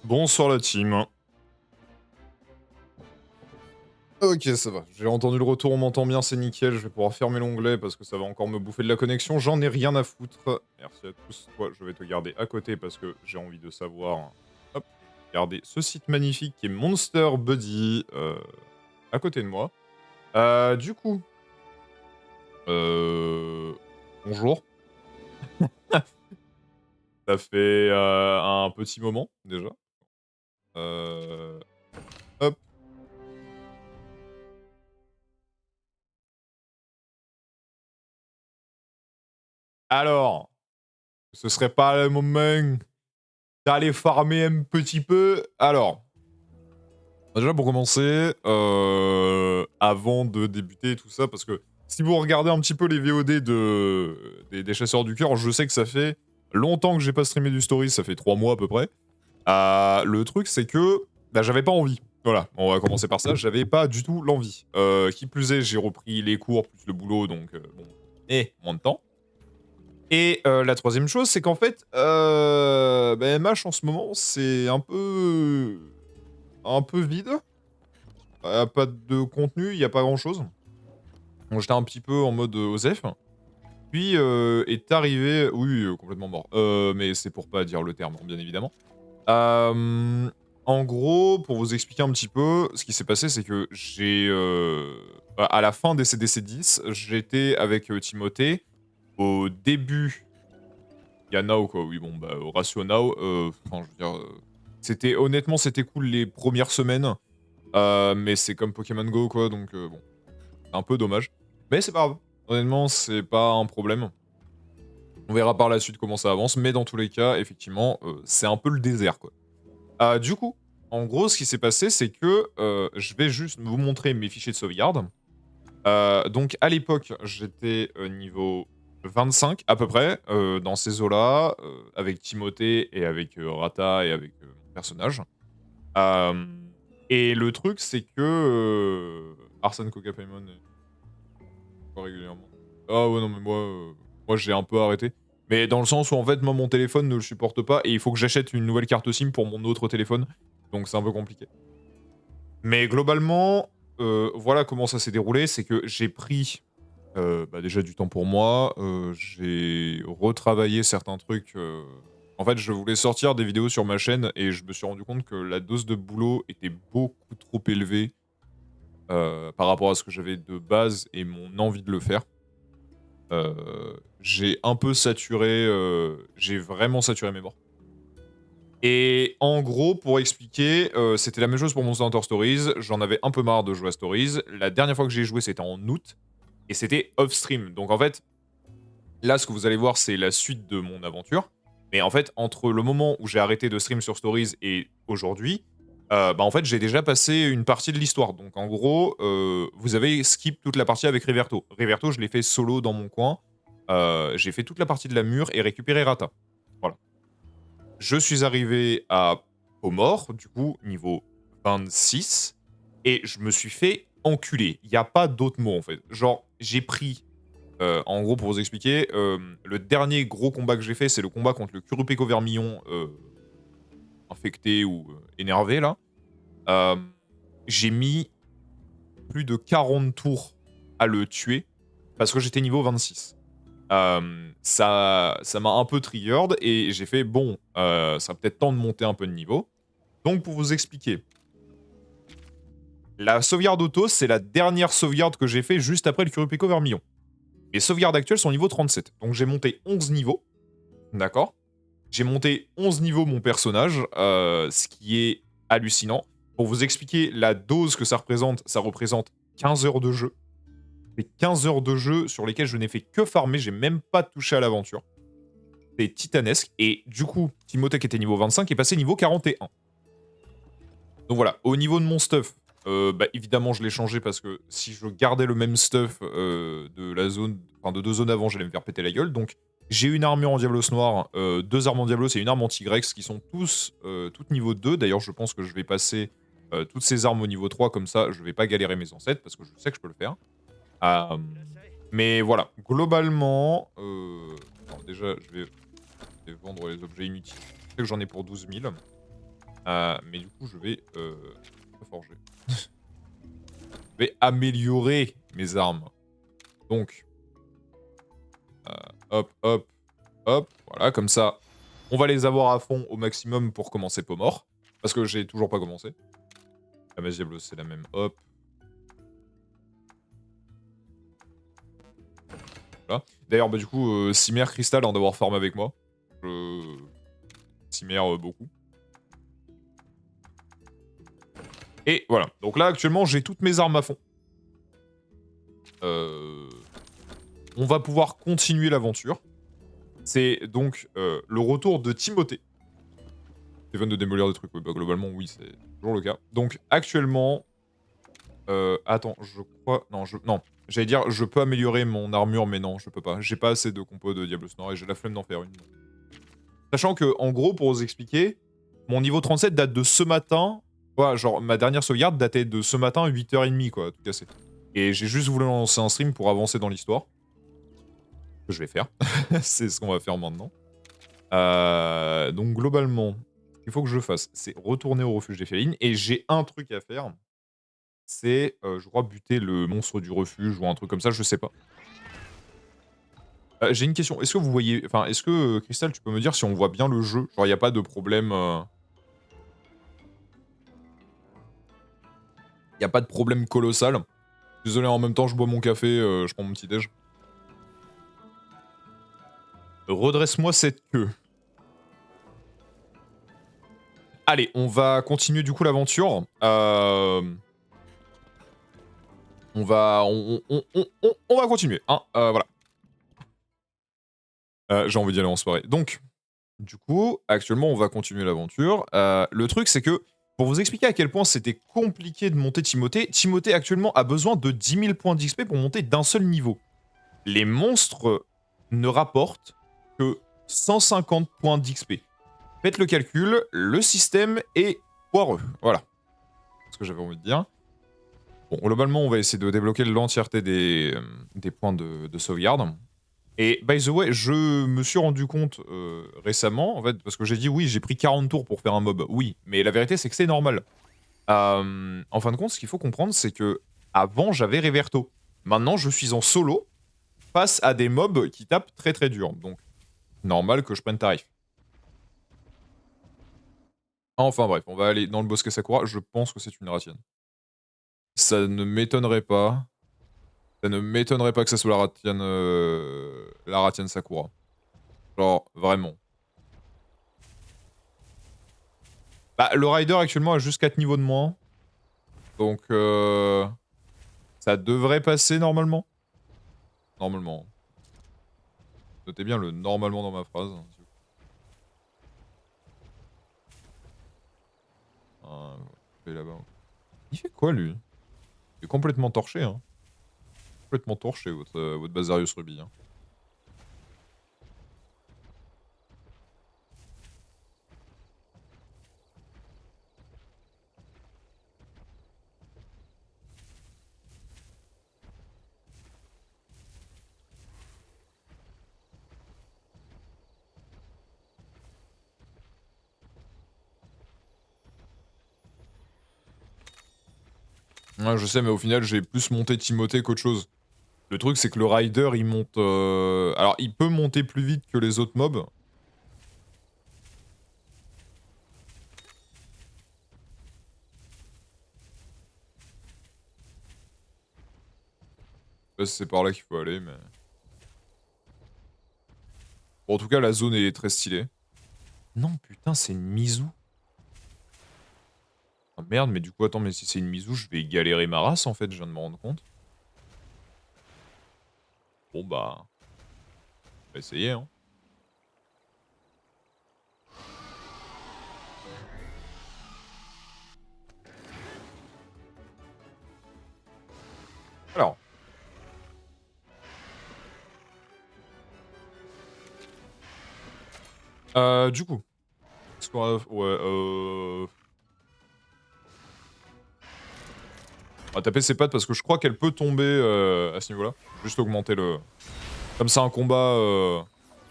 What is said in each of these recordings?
Bonsoir la team. Ok, ça va. J'ai entendu le retour, on m'entend bien, c'est nickel. Je vais pouvoir fermer l'onglet parce que ça va encore me bouffer de la connexion. J'en ai rien à foutre. Merci à tous. Toi, je vais te garder à côté parce que j'ai envie de savoir. Hop, regardez ce site magnifique qui est Monster Buddy à côté de moi. Du coup, bonjour. Ça fait un petit moment déjà. Euh, Hop. Alors, ce serait pas le moment d'aller farmer un petit peu. Alors, déjà pour commencer, avant de débuter tout ça, parce que si vous regardez un petit peu les VOD des chasseurs du cœur, je sais que ça fait longtemps que j'ai pas streamé du story, ça fait 3 mois à peu près. Le truc c'est que bah, j'avais pas envie. Voilà, on va commencer par ça, j'avais pas du tout l'envie. Qui plus est, j'ai repris les cours plus le boulot, donc bon, moins de temps. Et la troisième chose, c'est qu'en fait, bah, MH en ce moment, c'est un peu vide. Pas de contenu, il y a pas grand-chose. Donc j'étais un petit peu en mode OSEF. Puis est arrivé, oui, complètement mort. Mais c'est pour pas dire le terme, bien évidemment. En gros, pour vous expliquer un petit peu, ce qui s'est passé, c'est que j'ai à la fin des CDC 10, j'étais avec Timothée. Au début, il y a Now, quoi. Oui, bon, bah, au ratio Now, enfin, je veux dire, c'était honnêtement, c'était cool les premières semaines. Mais c'est comme Pokémon Go, quoi, donc bon, c'est un peu dommage. Mais c'est pas grave. Honnêtement, c'est pas un problème. On verra par la suite comment ça avance, mais dans tous les cas, effectivement, c'est un peu le désert, quoi. Du coup, en gros, ce qui s'est passé, c'est que je vais juste vous montrer mes fichiers de sauvegarde. Donc, à l'époque, j'étais niveau 25 à peu près, dans ces eaux-là, avec Timothée et avec Rata et avec mon personnage. Et le truc, c'est que Arsène Coca Paimon pas régulièrement. Ah ouais, non, mais moi j'ai un peu arrêté. Mais dans le sens où en fait, moi mon téléphone ne le supporte pas et il faut que j'achète une nouvelle carte SIM pour mon autre téléphone. Donc c'est un peu compliqué. Mais globalement, voilà comment ça s'est déroulé. C'est que j'ai pris bah, déjà du temps pour moi. J'ai retravaillé certains trucs. En fait, je voulais sortir des vidéos sur ma chaîne et je me suis rendu compte que la dose de boulot était beaucoup trop élevée par rapport à ce que j'avais de base et mon envie de le faire. J'ai un peu saturé, j'ai vraiment saturé mes morts. Et en gros, pour expliquer, c'était la même chose pour Monster Hunter Stories. J'en avais un peu marre de jouer à Stories. La dernière fois que j'ai joué, c'était en août et c'était off stream. Donc en fait, là, ce que vous allez voir, c'est la suite de mon aventure. Mais en fait, entre le moment où j'ai arrêté de stream sur Stories et aujourd'hui, bah en fait, j'ai déjà passé une partie de l'histoire. Donc en gros, vous avez skip toute la partie avec Riverto. Riverto, je l'ai fait solo dans mon coin. J'ai fait toute la partie de la mur et récupéré Rata. Voilà. Je suis arrivé à Pomor, du coup, niveau 26, et je me suis fait enculer. Il n'y a pas d'autre mot, en fait. Genre, j'ai pris en gros, pour vous expliquer, le dernier gros combat que j'ai fait, c'est le combat contre le Kurupeko Vermillon infecté ou énervé, là. J'ai mis plus de 40 tours à le tuer parce que j'étais niveau 26. Ça m'a un peu triggered et j'ai fait bon, ça sera peut-être temps de monter un peu de niveau. Donc, pour vous expliquer, la sauvegarde auto, c'est la dernière sauvegarde que j'ai fait juste après le Kurupeko Vermillon. Mes sauvegardes actuelles sont niveau 37. Donc, j'ai monté 11 niveaux. D'accord. J'ai monté 11 niveaux mon personnage, ce qui est hallucinant. Pour vous expliquer la dose que ça représente 15 heures de jeu. C'est 15 heures de jeu sur lesquelles je n'ai fait que farmer, j'ai même pas touché à l'aventure. C'est titanesque. Et du coup, Timothée qui était niveau 25 est passé niveau 41. Donc voilà, au niveau de mon stuff, bah, évidemment je l'ai changé parce que si je gardais le même stuff de la zone, enfin de 2 zones avant, j'allais me faire péter la gueule. Donc j'ai une armure en Diablos noir, 2 armes en Diablos et une arme en Tigrex qui sont toutes niveau 2. D'ailleurs, je pense que je vais passer toutes ces armes au niveau 3, comme ça je vais pas galérer mes ancêtres parce que je sais que je peux le faire. Euh, mais voilà, globalement, alors déjà je vais vendre les objets inutiles. Je sais que j'en ai pour 12 000. Mais du coup, je vais pas forger. Je vais améliorer mes armes. Donc, hop, hop, hop. Voilà, comme ça, on va les avoir à fond au maximum pour commencer peau mort. Parce que j'ai toujours pas commencé. La magie diablo, c'est la même. Hop. Voilà. D'ailleurs, bah, du coup, Cimère Cristal en d'avoir farm avec moi. Cimère beaucoup. Et voilà. Donc là, actuellement, j'ai toutes mes armes à fond. On va pouvoir continuer l'aventure. C'est donc le retour de Timothée. Steven de démolir des trucs. Oui, bah, globalement, oui, c'est toujours le cas. Donc, actuellement... attends, je crois... Non, j'allais dire, je peux améliorer mon armure, mais non, je peux pas. J'ai pas assez de compos de Diablos Noir et j'ai la flemme d'en faire une. Sachant que, en gros, pour vous expliquer, mon niveau 37 date de ce matin. Ouais, genre, ma dernière sauvegarde datait de ce matin, 8h30, quoi, tout cassé. Et j'ai juste voulu lancer un stream pour avancer dans l'histoire. Que je vais faire. C'est ce qu'on va faire maintenant. Donc, globalement, ce qu'il faut que je fasse, c'est retourner au refuge des félines. Et j'ai un truc à faire. C'est, je crois, buter le monstre du refuge ou un truc comme ça, je sais pas. J'ai une question. Est-ce que vous voyez... Enfin, est-ce que, Crystal, tu peux me dire si on voit bien le jeu? Genre, il n'y a pas de problème... Y a pas de problème colossal. Désolé, en même temps, je bois mon café, je prends mon petit déj. Redresse-moi cette queue. Allez, on va continuer du coup l'aventure. On va... On va continuer, hein, voilà. J'ai envie d'y aller en soirée. Donc, du coup, actuellement, on va continuer l'aventure. Le truc, c'est que, pour vous expliquer à quel point c'était compliqué de monter Timothée, Timothée actuellement a besoin de 10 000 points d'XP pour monter d'un seul niveau. Les monstres ne rapportent que 150 points d'XP. Faites le calcul, le système est poireux. Voilà. C'est ce que j'avais envie de dire. Bon, globalement, on va essayer de débloquer l'entièreté des points de sauvegarde. Et by the way, je me suis rendu compte récemment, en fait, parce que j'ai dit oui, j'ai pris 40 tours pour faire un mob. Oui, mais la vérité, c'est que c'est normal. En fin de compte, ce qu'il faut comprendre, c'est que avant, j'avais Reverto. Maintenant, je suis en solo face à des mobs qui tapent très très dur. Donc, normal que je prenne tarif. Enfin bref, on va aller dans le bosquet Sakura. Je pense que c'est une ratienne. Ça ne m'étonnerait pas. Ça ne m'étonnerait pas que ça soit la ratienne Sakura. Genre, vraiment. Bah, le rider actuellement a juste 4 niveaux de moins. Donc, ça devrait passer normalement. Normalement. Notez bien le normalement dans ma phrase. Là-bas. Il fait quoi lui? Il est complètement torché, hein. Complètement torché votre Basarius Ruby. Hein. Ouais, je sais, mais au final, j'ai plus monté Timothée qu'autre chose. Le truc, c'est que le rider, il monte... Alors, il peut monter plus vite que les autres mobs. Je sais pas si c'est par là qu'il faut aller, mais... Bon, en tout cas, la zone est très stylée. Non, putain, c'est une Mizu. Ah, merde, mais du coup, attends, mais si c'est une Mizu, je vais galérer ma race, en fait, je viens de me rendre compte. Bon, bah... On va essayer, hein. Alors... du coup... Est-ce qu'on va... Ouais, On va taper ses pattes parce que je crois qu'elle peut tomber à ce niveau-là. Juste augmenter le... Comme ça, un combat...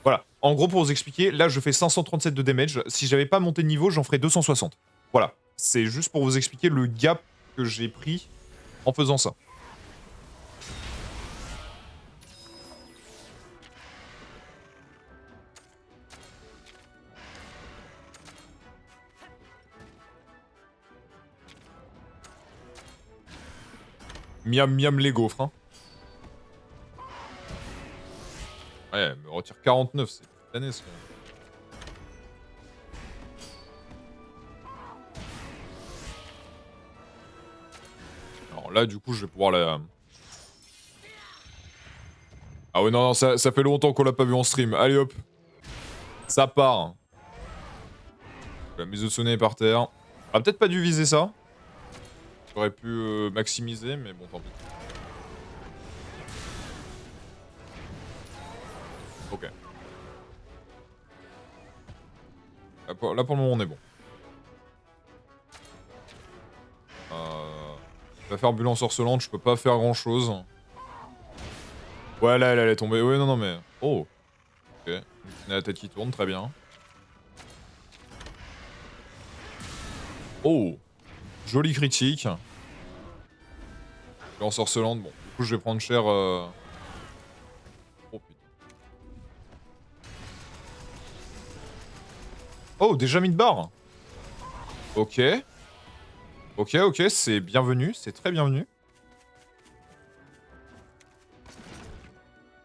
Voilà. En gros, pour vous expliquer, là, je fais 537 de damage. Si j'avais pas monté de niveau, j'en ferais 260. Voilà. C'est juste pour vous expliquer le gap que j'ai pris en faisant ça. Miam miam les gaufres, hein. Ouais, elle me retire 49, c'est tannée ce. Alors là, du coup, je vais pouvoir la... Ah ouais, non, non, ça fait longtemps qu'on l'a pas vu en stream. Allez hop. Ça part. La Mizutsune est par terre. Ah, peut-être pas dû viser ça. J'aurais pu maximiser, mais bon, tant pis. Ok. Là, pour le moment, on est bon. Je vais faire bulle ensorcelante, je peux pas faire grand chose. Ouais, là, elle est tombée. Ouais, non, non, mais. Oh. Ok. On a la tête qui tourne, très bien. Oh. Joli critique. Bulle ensorcelante, bon. Du coup, je vais prendre cher. Oh putain. Oh, déjà mis de barre. Ok. Ok, ok, c'est bienvenu, c'est très bienvenu.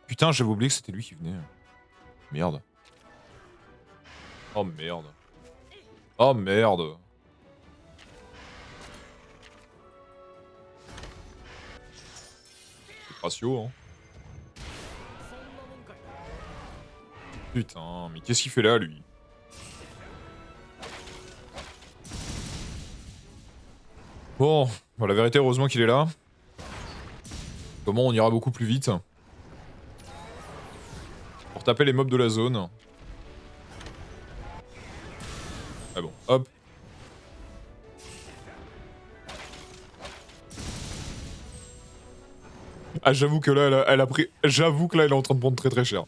Putain, j'avais oublié que c'était lui qui venait. Merde. Oh merde. Oh merde. C'est ratio, hein. Putain, mais qu'est-ce qu'il fait là, lui? Bon, la vérité, heureusement qu'il est là. Comment on ira beaucoup plus vite. Pour taper les mobs de la zone. Ah bon, hop. Ah, j'avoue que là, elle a pris... J'avoue que là, elle est en train de prendre très très cher.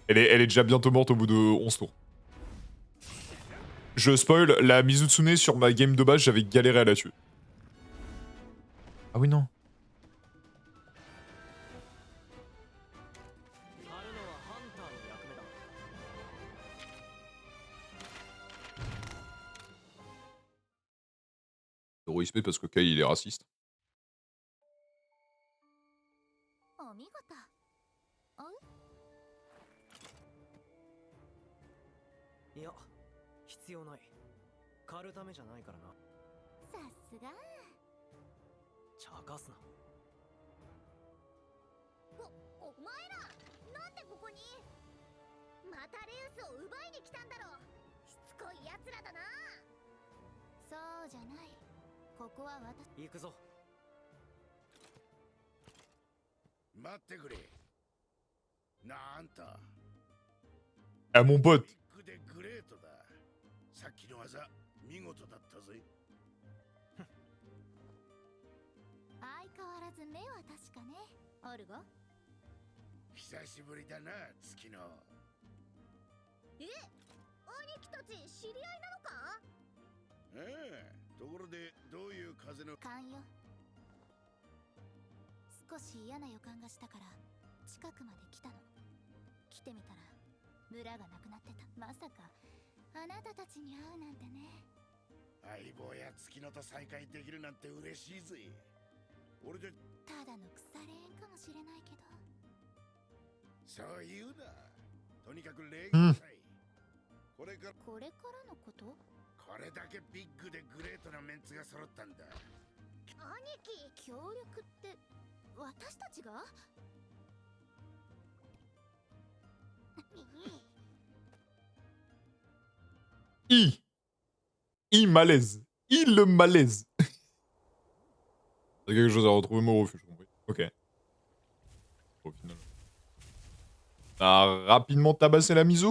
Elle est déjà bientôt morte au bout de 11 tours. Je spoil, la Mizutsune sur ma game de base, j'avais galéré à la tuer. Ah oui, non. Zéro XP parce que Kai il est raciste. お見事。いや、必要ない。狩るためじゃないからな。さすが。茶化すな。お前ら、なんでここに？またレウスを奪いに来たんだろう。しつこい奴らだな。そうじゃない。ここは私。行くぞ。待ってくれ。なんた。Ah mon pote. ビッグでグレートだ。さっきの技、見事だったぜ。相変わらず目は確かね、オルゴ。久しぶりだな、月の。兄貴たち知り合いなのか？ところで、どういう風の。勘よ。少し嫌な予感がしたから近くまで来たの。来てみたら村がなくなってた。まさかあなたたちに会うなんてね。相棒や月のと再会できるなんて嬉しいぜ。俺じゃただの腐れ縁かもしれないけど。そう言うな。とにかく礼儀したい。これからのこと？これだけビッグでグレートなメンツが揃ったんだ。兄貴、協力って私たちが？Malaise. Le malaise. C'est quelque chose à retrouver moi au refuge, j'ai compris. Ok. Au final. On a rapidement tabassé la Mizu.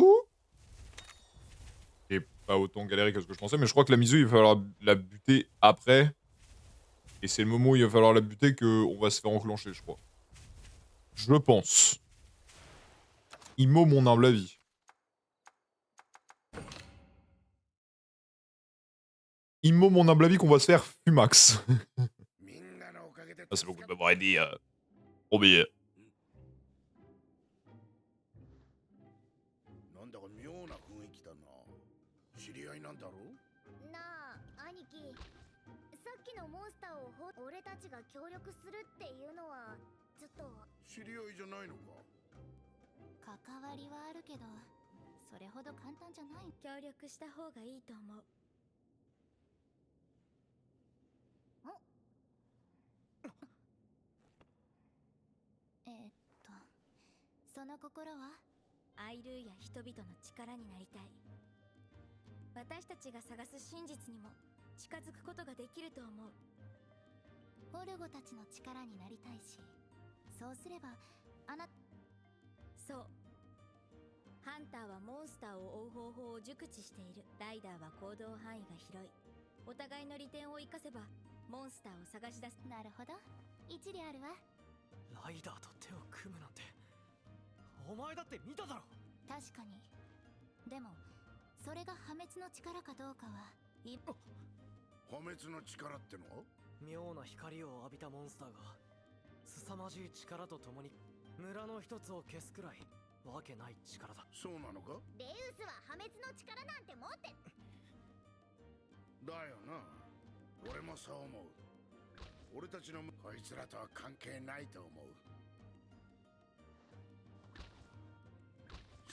Et pas autant galéré que ce que je pensais, mais je crois que la Mizu, il va falloir la buter après. Et c'est le moment où il va falloir la buter qu'on va se faire enclencher, je crois. Je pense. Immo mon humble avis. Immo mon humble avis qu'on va se faire Fumax. みんなのおかげで Ça, c'est beaucoup de m'avoir dit. Trop bien. なんだか妙な雰囲気だな。知り合いなんだろう？なあ兄貴、さっきのモンスターを俺たちが協力するっていうのはちょっと知り合いじゃないのか？関わりはあるけど、それほど簡単じゃない。協力した方がいいと思う。その心はアイルーや人々の力になりたい。私たちが探す真実にも近づくことができると思う。オルゴたちの力になりたいし、そうすればそう。ハンターはモンスターを追う方法を熟知している。ライダーは行動範囲が広い。お互いの利点を生かせばモンスターを探し出す。なるほど、一理あるわ。ライダーと手を組むなんてお前だって見ただろ。確かに。でもそれが破滅の力かどうかは破滅の力っての？妙な光を浴びたモンスターが凄まじい力とともに村の一つを消すくらいわけない力だ。そうなのか？レウスは破滅の力なんて持ってだよな。俺もそう思う。俺たちのこいつらとは関係ないと思う。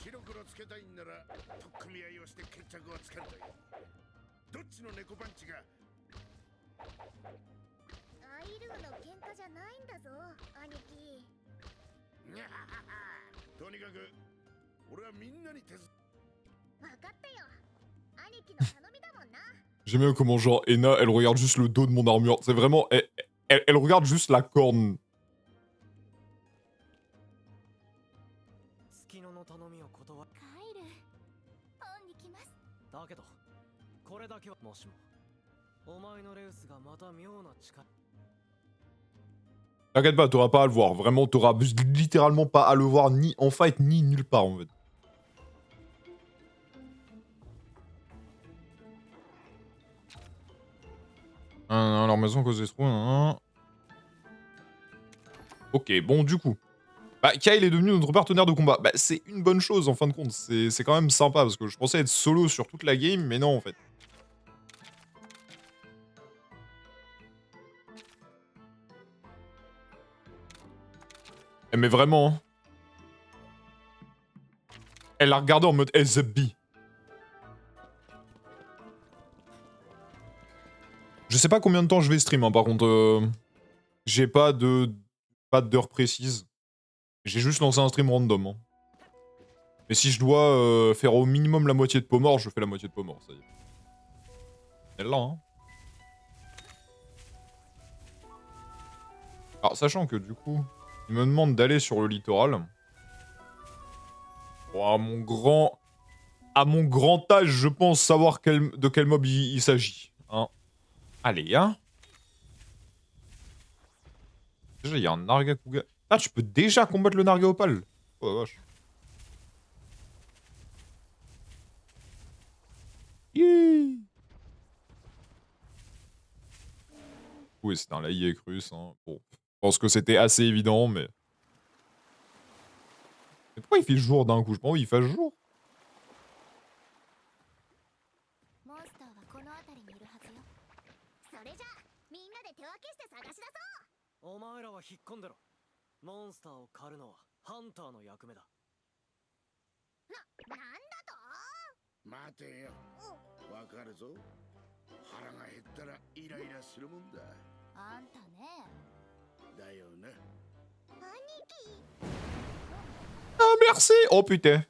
白黒つけたいんなら取っ組み合いをして決着をつけるといい。どっちの猫パンチが？アイルーの喧嘩じゃないんだぞ兄貴。にゃははは。とにかく俺はみんなに手伝分かったよ。兄貴の頼みだもんな。J'aime bien comment, genre, Ena, elle regarde juste le dos de mon armure. C'est vraiment. Elle regarde juste la corne. 月野の頼みを断る。カイル、恩に来ます。だけどこれだけはもしもお前のレウスがまた妙な力。 T'inquiète pas, t'auras pas à le voir. Vraiment, t'auras littéralement pas à le voir ni en fight ni nulle part en fait. Leur maison cause des trous. Ok, bon, du coup. Bah, Kyle est devenu notre partenaire de combat. Bah, c'est une bonne chose en fin de compte. C'est quand même sympa parce que je pensais être solo sur toute la game, mais non en fait. Mais vraiment. Hein. Elle l'a regardé en mode SB. Je sais pas combien de temps je vais stream, hein, par contre. J'ai pas d'heure précise. J'ai juste lancé un stream random. Hein. Mais si je dois faire au minimum la moitié de peau mort, je fais la moitié de peau mort, ça y est. Elle là, hein. Alors, sachant que du coup, il me demande d'aller sur le littoral. Bon, à mon grand âge, je pense savoir de quel mob il s'agit. Hein. Allez, hein. Déjà, il y a un Nargacuga. Ah, tu peux déjà combattre le Narga Opal. Oh la vache. Yeah. Oui, c'est un laïek russe. Hein. Bon, je pense que c'était assez évident, mais... Mais pourquoi il fait jour d'un coup? Je pense qu'il fasse jour. モンスターはこの辺りにいるはずよ。それじゃあみんなで手分けして探し出そう。お前らは引っ込んでろ。モンスターを狩るのはハンターの役目だ。なんだと？待てよ。わかるぞ。腹が減ったらイライラするもんだ。あんたね。だよな。兄貴。 Ah, merci. Oh putain.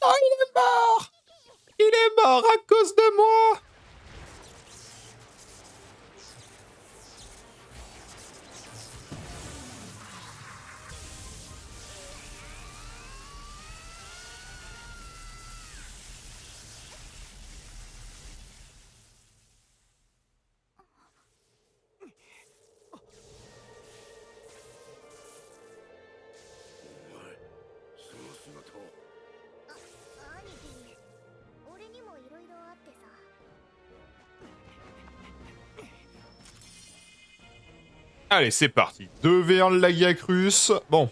Oh, il est mort. Il est mort à cause de moi. Allez, c'est parti. 2v1 Lagiacrus. Bon.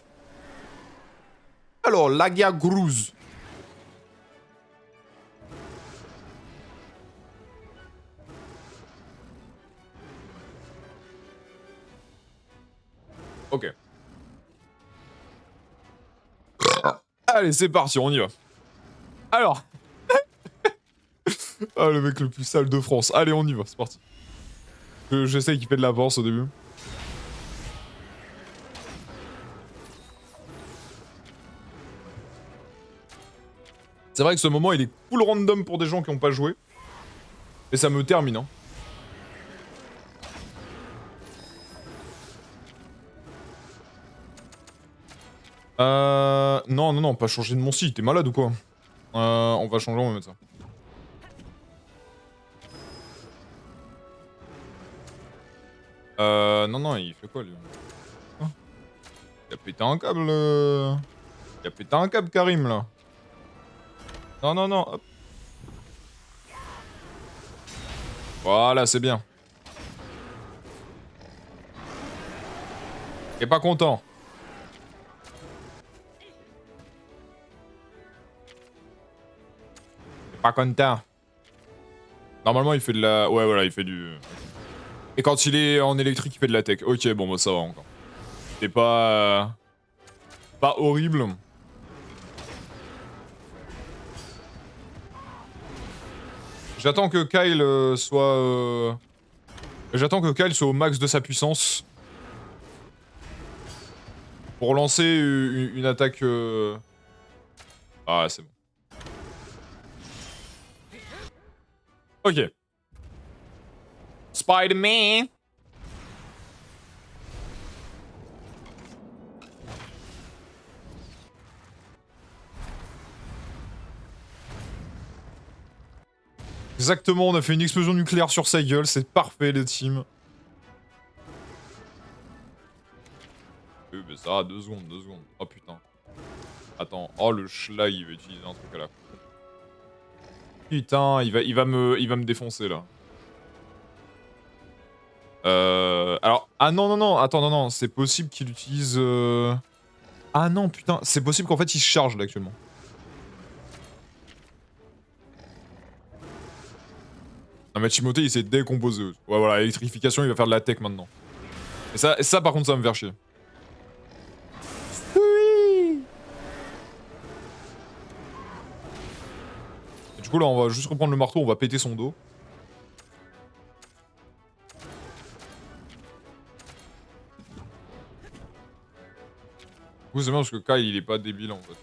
Alors, Lagiacruz. Ok. Allez, c'est parti, on y va. Alors. Ah, le mec le plus sale de France. Allez, on y va, c'est parti. Je sais qu'il fait de l'avance au début. C'est vrai que ce moment, il est full random pour des gens qui n'ont pas joué. Et ça me termine, hein. Non, non, non, pas changer de mon site. T'es malade ou quoi? On va changer, on va mettre ça. Non, non, il fait quoi, lui? Hein, il a pété un câble, Il a pété un câble, Karim, là. Non, non, non, hop. Voilà, c'est bien. Il est pas content. Il est pas content. Normalement, il fait de la... Ouais, voilà, il fait du... Et quand il est en électrique, il fait de la tech. Ok, bon, bah ça va encore. C'est pas... pas horrible. J'attends que Kyle soit... J'attends que Kyle soit au max de sa puissance. Pour lancer une attaque... Ah, c'est bon. Ok. Spider-Man. Exactement, on a fait une explosion nucléaire sur sa gueule, c'est parfait les teams. Oui, mais ça, 2 secondes, 2 secondes. Oh putain. Attends, oh le schlag, il va utiliser un truc à la con. Putain, il va me défoncer là. Alors, ah non, non, non, attends, non, non, c'est possible qu'il utilise... Ah non, putain, c'est possible qu'en fait il se charge là actuellement. Non mais Timothée il s'est décomposé. Ouais voilà, électrification, il va faire de la tech maintenant. Et ça par contre ça va me faire chier. Oui. Et du coup là on va juste reprendre le marteau, on va péter son dos. Du coup c'est bien parce que Kyle il est pas débile en fait.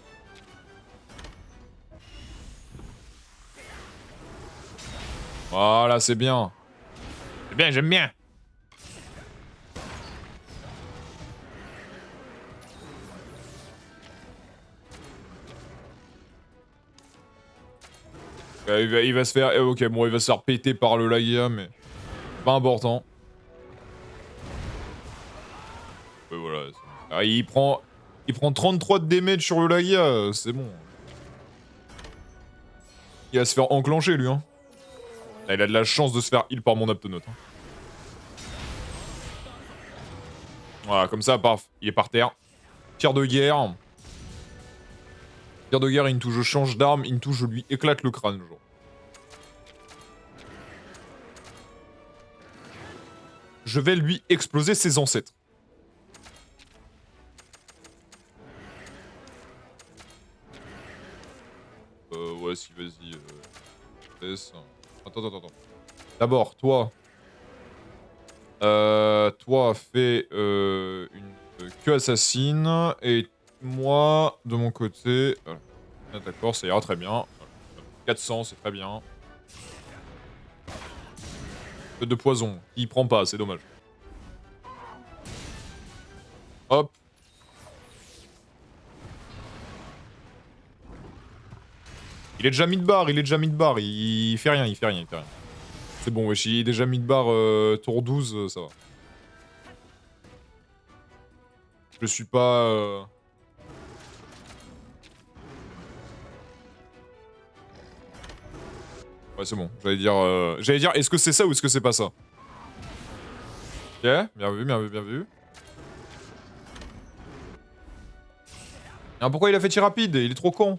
Voilà, c'est bien. C'est bien, j'aime bien. Il va se faire... ok, bon, il va se faire péter par le Lagia, mais... pas important. Ouais, voilà. Ah, il prend 33 de damage sur le Lagia, c'est bon. Il va se faire enclencher, lui, hein. Là, il a de la chance de se faire heal par mon Aptonote. Hein. Voilà, comme ça, paf, il est par terre. Tir de guerre. Tir de guerre, into, je change d'arme, into, je lui éclate le crâne, genre. Je vais lui exploser ses ancêtres. Ouais, si, vas-y. Laisse. Attends. D'abord, toi. Toi, fais une queue assassine. Et moi, de mon côté... Voilà. Ah, d'accord, ça ira très bien. 400, c'est très bien. De poison. Il prend pas, c'est dommage. Hop. Il est déjà mid-bar, il fait rien. C'est bon, wesh, il est déjà mid-bar tour 12, ça va. Je suis pas... Ouais, c'est bon, j'allais dire, est-ce que c'est ça ou est-ce que c'est pas ça? Ok, bien vu, bien vu, bien vu. Ah, pourquoi il a fait tir rapide? Il est trop con.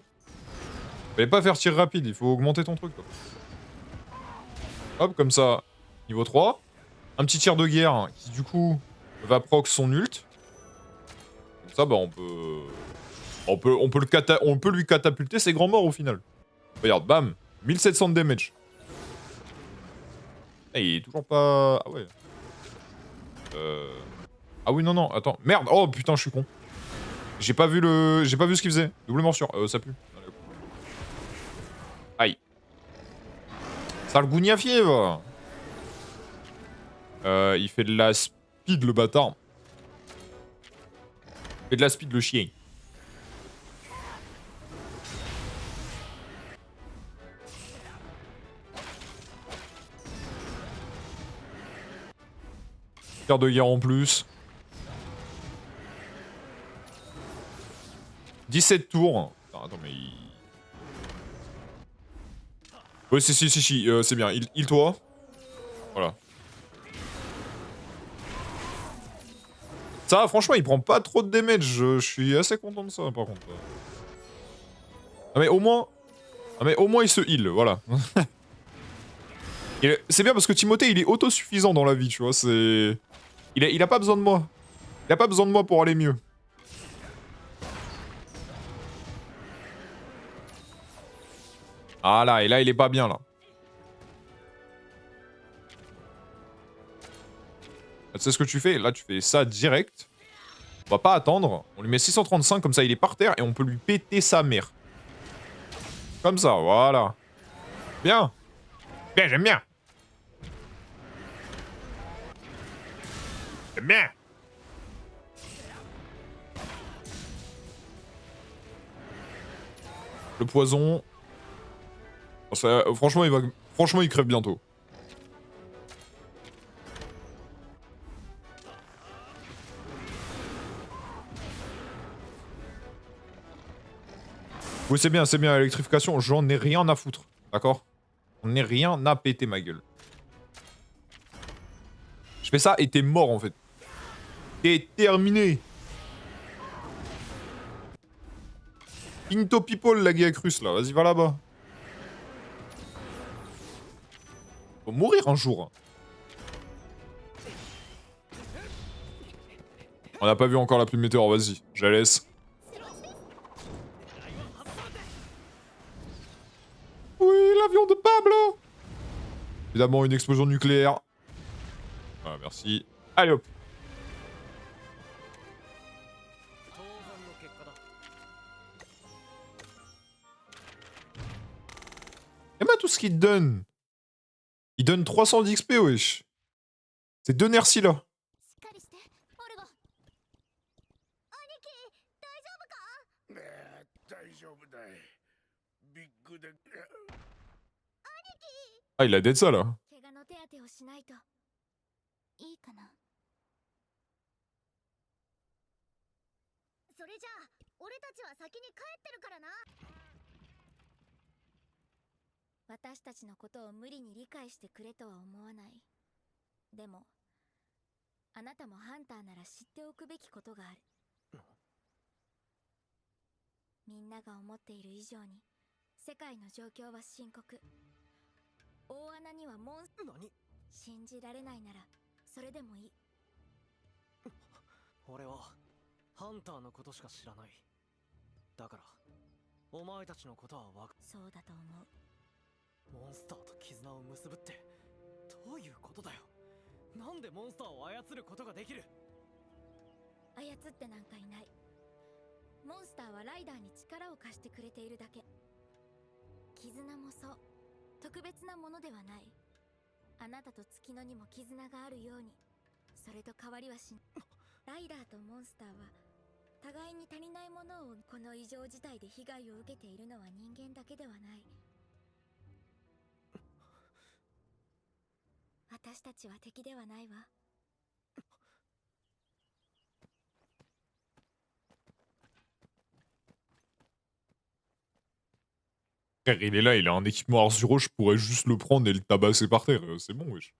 Fallait pas faire tir rapide, il faut augmenter ton truc. Toi. Hop, comme ça, niveau 3. Un petit tir de guerre qui, du coup, va proc son ult. Comme ça, bah, on peut... On peut lui catapulter ses grands morts au final. Regarde, bam, 1700 de damage. Eh, il est toujours pas... Ah ouais. Ah oui, non, non, attends. Merde, oh putain, je suis con. J'ai pas vu ce qu'il faisait. Double morsure, ça pue. Aïe. Sale gougna fièvre. Il fait de la speed, le bâtard. Il fait de la speed, le chien. Tir de guerre en plus. 17 tours. Attends, mais il... Ouais, si, c'est bien. Heal-toi. Voilà. Ça, franchement, il prend pas trop de damage. Je suis assez content de ça, par contre. Ah, mais au moins... Ah, mais au moins, il se heal, voilà. C'est bien parce que Timothée, il est autosuffisant dans la vie, tu vois. C'est... Il a pas besoin de moi. Il a pas besoin de moi pour aller mieux. Ah là, et là, il est pas bien, là. Tu sais ce que tu fais? Là, tu fais ça direct. On va pas attendre. On lui met 635, comme ça, il est par terre, et on peut lui péter sa mère. Comme ça, voilà. Bien. Bien, j'aime bien. J'aime bien. Le poison. Ça, franchement, franchement, il crève bientôt. Oui, c'est bien, l'électrification, j'en ai rien à foutre. D'accord? On n'est rien à péter, ma gueule. Je fais ça et t'es mort, en fait. T'es terminé. Pinto people, la guerre russe, là. Vas-y, va là-bas. Faut mourir un jour. On n'a pas vu encore la pluie de météore, vas-y. Je la laisse. Oui, l'avion de Pablo. Évidemment, une explosion nucléaire. Ah, merci. Allez, hop. Et bah, tout ce qu'il te donne. Il donne 300 d'XP, wesh. C'est deux nerfs là. しっかりしてオルゴ。兄貴大丈夫か？大丈夫だい。ビッグで。Ah, il a dead ça, là. 怪我の手当てをしないといいかな。それじゃあ俺たちは先に帰ってるからな。私たちのことを無理に理解してくれとは思わない。でもあなたもハンターなら知っておくべきことがある。みんなが思っている以上に世界の状況は深刻。大穴にはモンス何？信じられないならそれでもいい。俺はハンターのことしか知らない。だからお前たちのことはわかそうだと思う。モンスターと絆を結ぶってどういうことだよ。なんでモンスターを操ることができる？操ってなんかいない。モンスターはライダーに力を貸してくれているだけ。絆もそう特別なものではない。あなたと月野にも絆があるようにそれと変わりはしない。ライダーとモンスターは互いに足りないものをこの異常事態で被害を受けているのは人間だけではない。私たちは敵ではないわ。Frère, il est là, il a un équipement Arzuro, je pourrais juste le prendre et le tabasser par terre. C'est bon, wesh.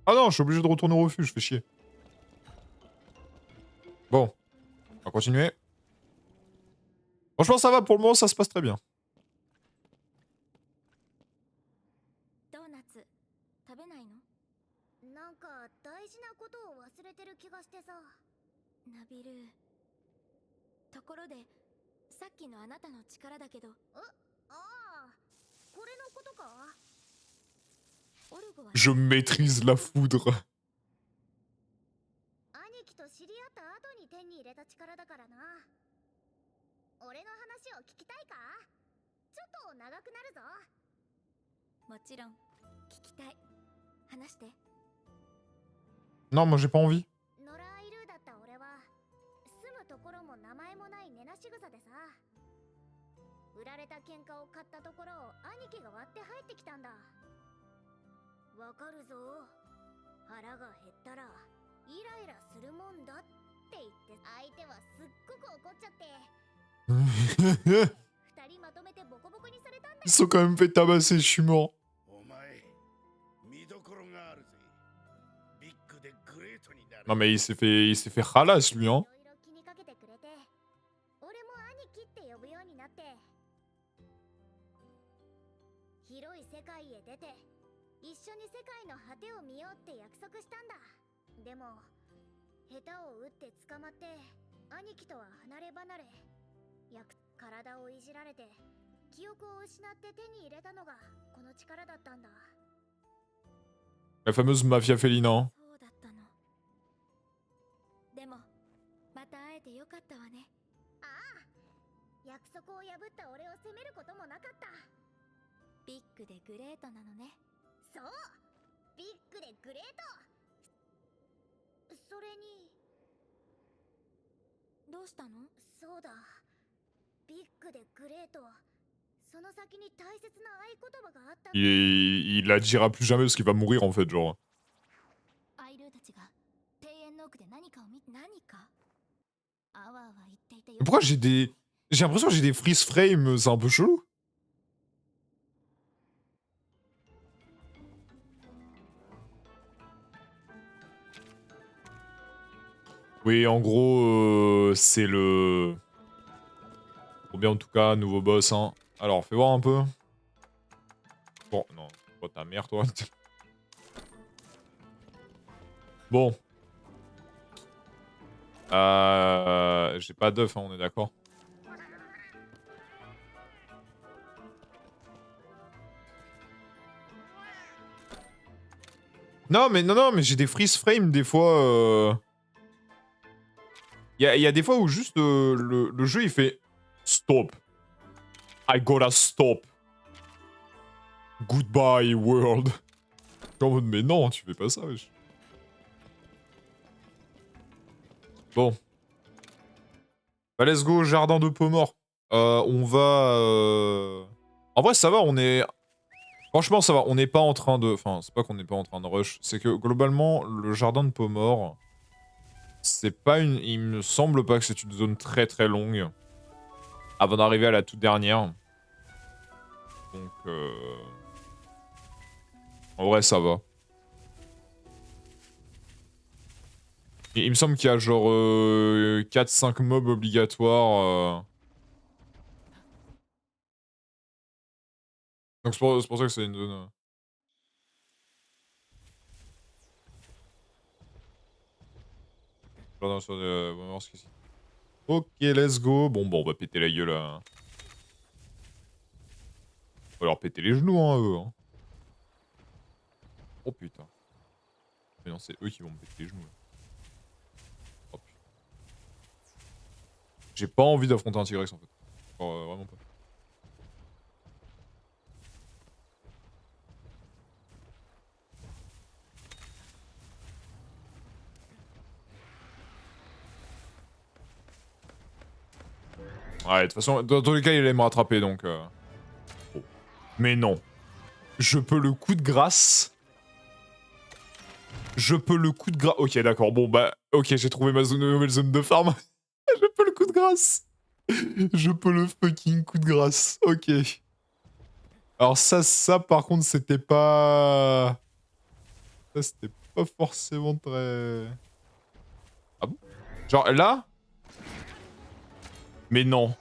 Ah non, je suis obligé de retourner au refuge, je fais chier. Bon, on va continuer. Franchement, ça va, pour le moment, ça se passe très bien. ドーナツ食べないの？なんか大事なことを忘れてる気がしてさ。ナビル。ところで、さっきのあなたの力だけど。ああ、これのことか？オルゴは Je maîtrise la foudre. 兄貴と知り合った後に手に入れた力だからな。俺の話を聞きたいか？ちょっと長くなるぞ。もちろん聞きたい。話して。 Non, moi j'ai pas envie. 野良アイルーだった俺は住むところも名前もない根なし草でさ、売られた喧嘩を買ったところを兄貴が割って入ってきたんだ。わかるぞ。腹が減ったらイライラするもんだって言って相手はすっごく怒っちゃって Ils 二人まとめてボコボコにされたんだよ。 sont quand même fait tabasser, je suis mort. お前見どころがあるぜ。ビッグでグレートになる。 Non mais il s'est fait ralasse lui, hein. いろいろ気にかけてくれて、俺も兄貴って呼ぶようになって、広い世界へ出て一緒に世界の果てを見ようって約束したんだ。でも下手を打って捕まって兄貴とは離れ離れ、体をいじられて記憶を失って手に入れたのがこの力だったんだ。 La fameuse mafia félina. Hein. そうだったの。でもまた会えてよかったわね。ああ、約束を破った俺を責めることもなかった。ビッグでグレートなのね。そう、ビッグでグレート。それにどうしたの？そうだ、ビッグでグレート。その先に大切な合言葉があったんだ。 Il la dira plus jamais parce qu'il va mourir en fait, genre. アイルーたちが庭園の奥で何かを見て、何かあわあわ言っていたよ。 Pourquoi j'ai des... J'ai l'impression que j'ai des freeze frames, c'est un peu chelou. Oui, en gros, c'est le... Trop bien en tout cas, nouveau boss, hein. Alors, fais voir un peu. Bon, non, pas ta mère, toi. Bon. J'ai pas d'œuf, hein, on est d'accord. Non, mais j'ai des freeze frames des fois. Il y a des fois où juste le jeu il fait stop. I gotta stop. Goodbye world. Je suis en mode mais non, tu fais pas ça, wesh. Bon. Bah let's go, jardin de Pomor. On va... En vrai ça va, on est... Franchement ça va, on n'est pas en train de... Enfin, c'est pas qu'on n'est pas en train de rush, c'est que globalement, le jardin de Pomor... C'est pas une... Il me semble pas que c'est une zone très très longue. Avant d'arriver à la toute dernière. Donc en vrai ça va. Il me semble qu'il y a genre 4-5 mobs obligatoires. Donc c'est pour ça que c'est une zone... Pardon, sur on va voir ce qu'il y a ici. Ok, let's go. Bon, on va péter la gueule à... On va leur péter les genoux, hein, eux. Hein. Oh putain. Mais non, c'est eux qui vont me péter les genoux. Là. Oh putain. J'ai pas envie d'affronter un T-Rex en fait. Vraiment pas. Ouais, de toute façon, dans tous les cas, il allait me rattraper, donc... Oh. Mais non. Je peux le coup de grâce. Je peux le coup de grâce... Ok, d'accord, bon, bah... Ok, j'ai trouvé ma nouvelle zone de farm. Je peux le coup de grâce. Je peux le fucking coup de grâce. Ok. Alors ça par contre, c'était pas... Ça, c'était pas forcément très... Ah bon? Genre là? Mais non.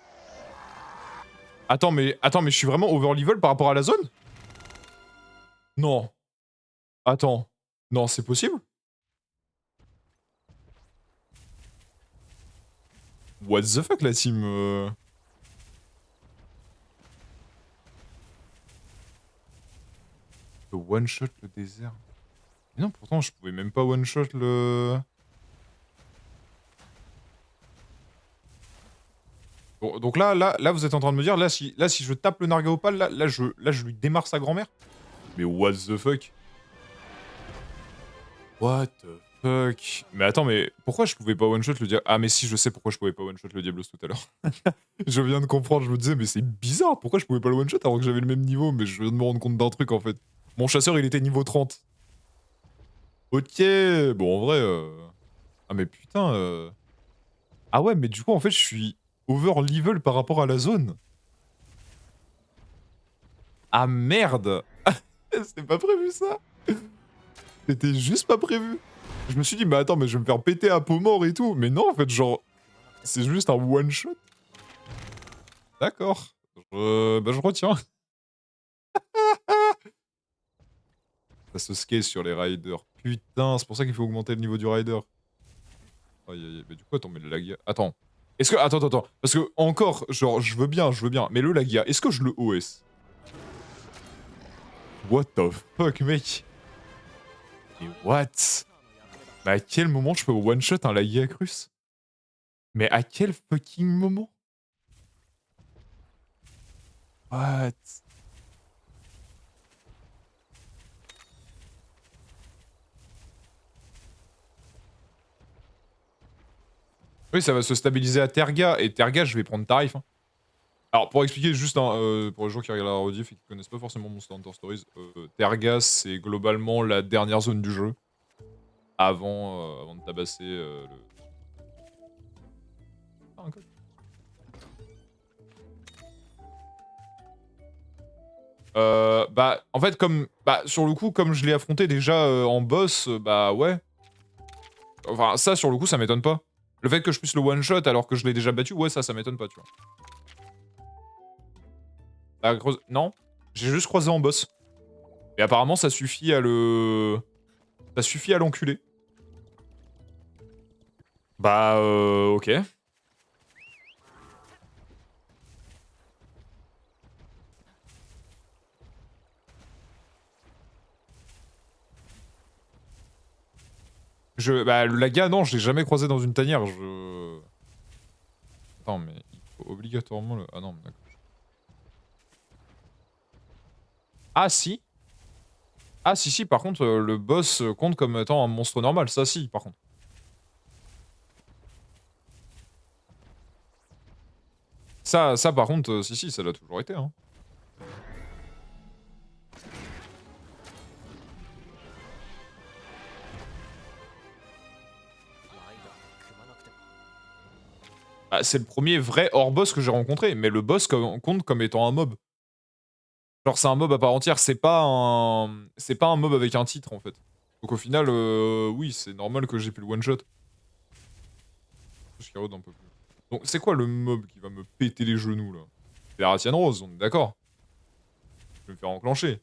Attends, mais je suis vraiment over-level par rapport à la zone? Non. Attends. Non, c'est possible? What the fuck, la team Le one-shot le désert. Mais non, pourtant, je pouvais même pas one-shot le... Bon, donc là, vous êtes en train de me dire, là, si je tape le Narga Opal, là, je lui démarre sa grand-mère? Mais what the fuck? What the fuck? Mais attends, mais pourquoi je pouvais pas one-shot le diable? Ah, mais si, je sais pourquoi je pouvais pas one-shot le Diablos tout à l'heure. Je viens de comprendre, je me disais, mais c'est bizarre, pourquoi je pouvais pas le one-shot alors que j'avais le même niveau? Mais je viens de me rendre compte d'un truc en fait. Mon chasseur, il était niveau 30. Ok, bon, en vrai. Ah, mais putain. Ah, ouais, mais du coup, en fait, je suis over-level par rapport à la zone. Ah, merde! C'était pas prévu ça! C'était juste pas prévu! Je me suis dit, mais attends, mais je vais me faire péter à peau mort et tout. Mais non, en fait, genre, c'est juste un one-shot. D'accord. Bah, je retiens. Ça se scale sur les riders. Putain, c'est pour ça qu'il faut augmenter le niveau du rider. Aïe aïe aïe, mais du coup, attends, mais le Lagia. Attends. Est-ce que. Attends. Parce que, encore, genre, je veux bien. Mais le Lagia, est-ce que je le OS? What the fuck, mec? Mais what? Mais à quel moment je peux one-shot un Lagia Crus? Mais à quel fucking moment? What? Oui, ça va se stabiliser à Terga, et Terga, je vais prendre tarif. Hein. Alors, pour expliquer juste, pour les gens qui regardent la rediff et qui connaissent pas forcément Monster Hunter Stories, Terga, c'est globalement la dernière zone du jeu, avant de tabasser le... Ah, un code. Bah, en fait, comme... Bah, sur le coup, comme je l'ai affronté déjà en boss, bah ouais. Enfin, ça, sur le coup, ça m'étonne pas. Le fait que je puisse le one-shot alors que je l'ai déjà battu, ouais, ça m'étonne pas, tu vois. Ah, non, j'ai juste croisé en boss. Et apparemment, ça suffit à le... Ça suffit à l'enculer. Bah, ok. Bah, le Laga, non, je l'ai jamais croisé dans une tanière, Attends, mais il faut obligatoirement le... Ah non, d'accord. Ah, si. Ah, si, par contre, le boss compte comme étant un monstre normal, ça, si, par contre. Ça par contre, si, ça l'a toujours été, hein. Ah, c'est le premier vrai hors-boss que j'ai rencontré, mais le boss compte comme étant un mob. Genre, c'est un mob à part entière, c'est pas un mob avec un titre, en fait. Donc au final, oui, c'est normal que j'ai pu le one-shot. Je regarde un peu plus. Donc c'est quoi le mob qui va me péter les genoux, là? C'est la Ratian Rose, on est d'accord. Je vais me faire enclencher.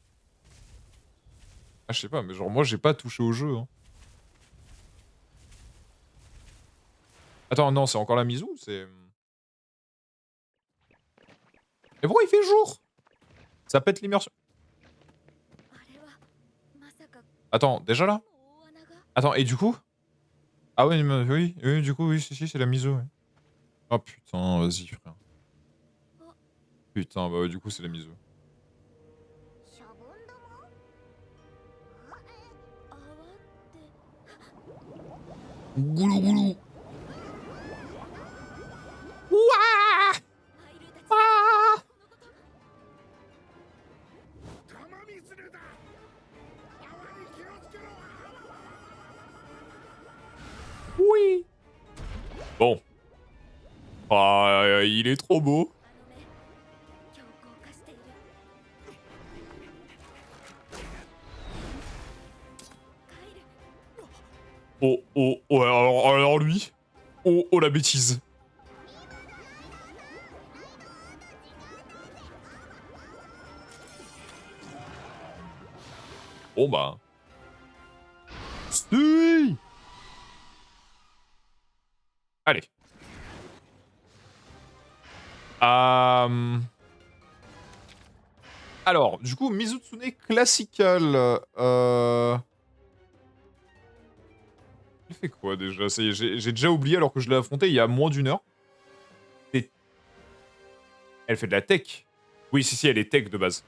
Ah, je sais pas, mais genre, moi, j'ai pas touché au jeu, hein. Attends, non, c'est encore la Mizu, c'est... Mais pourquoi il fait jour? Ça pète l'immersion. Attends, déjà là? Attends, et du coup? Ah ouais, oui, du coup, oui, si, c'est la Mizu, ouais. Oh putain, vas-y, frère. Putain, bah ouais, du coup, c'est la Mizu. Goulou goulou. Ouah! Ah! Oui. Bon. Ah, il est trop beau. Oh, oh, oh, alors lui. Oh, oh, la bêtise. Bon bah. Si. Allez. Alors, du coup, Mizutsune Classical. Il fait quoi déjà? Ça y est, j'ai déjà oublié alors que je l'ai affronté il y a moins d'une heure. Et... Elle fait de la tech. Oui, si, elle est tech de base.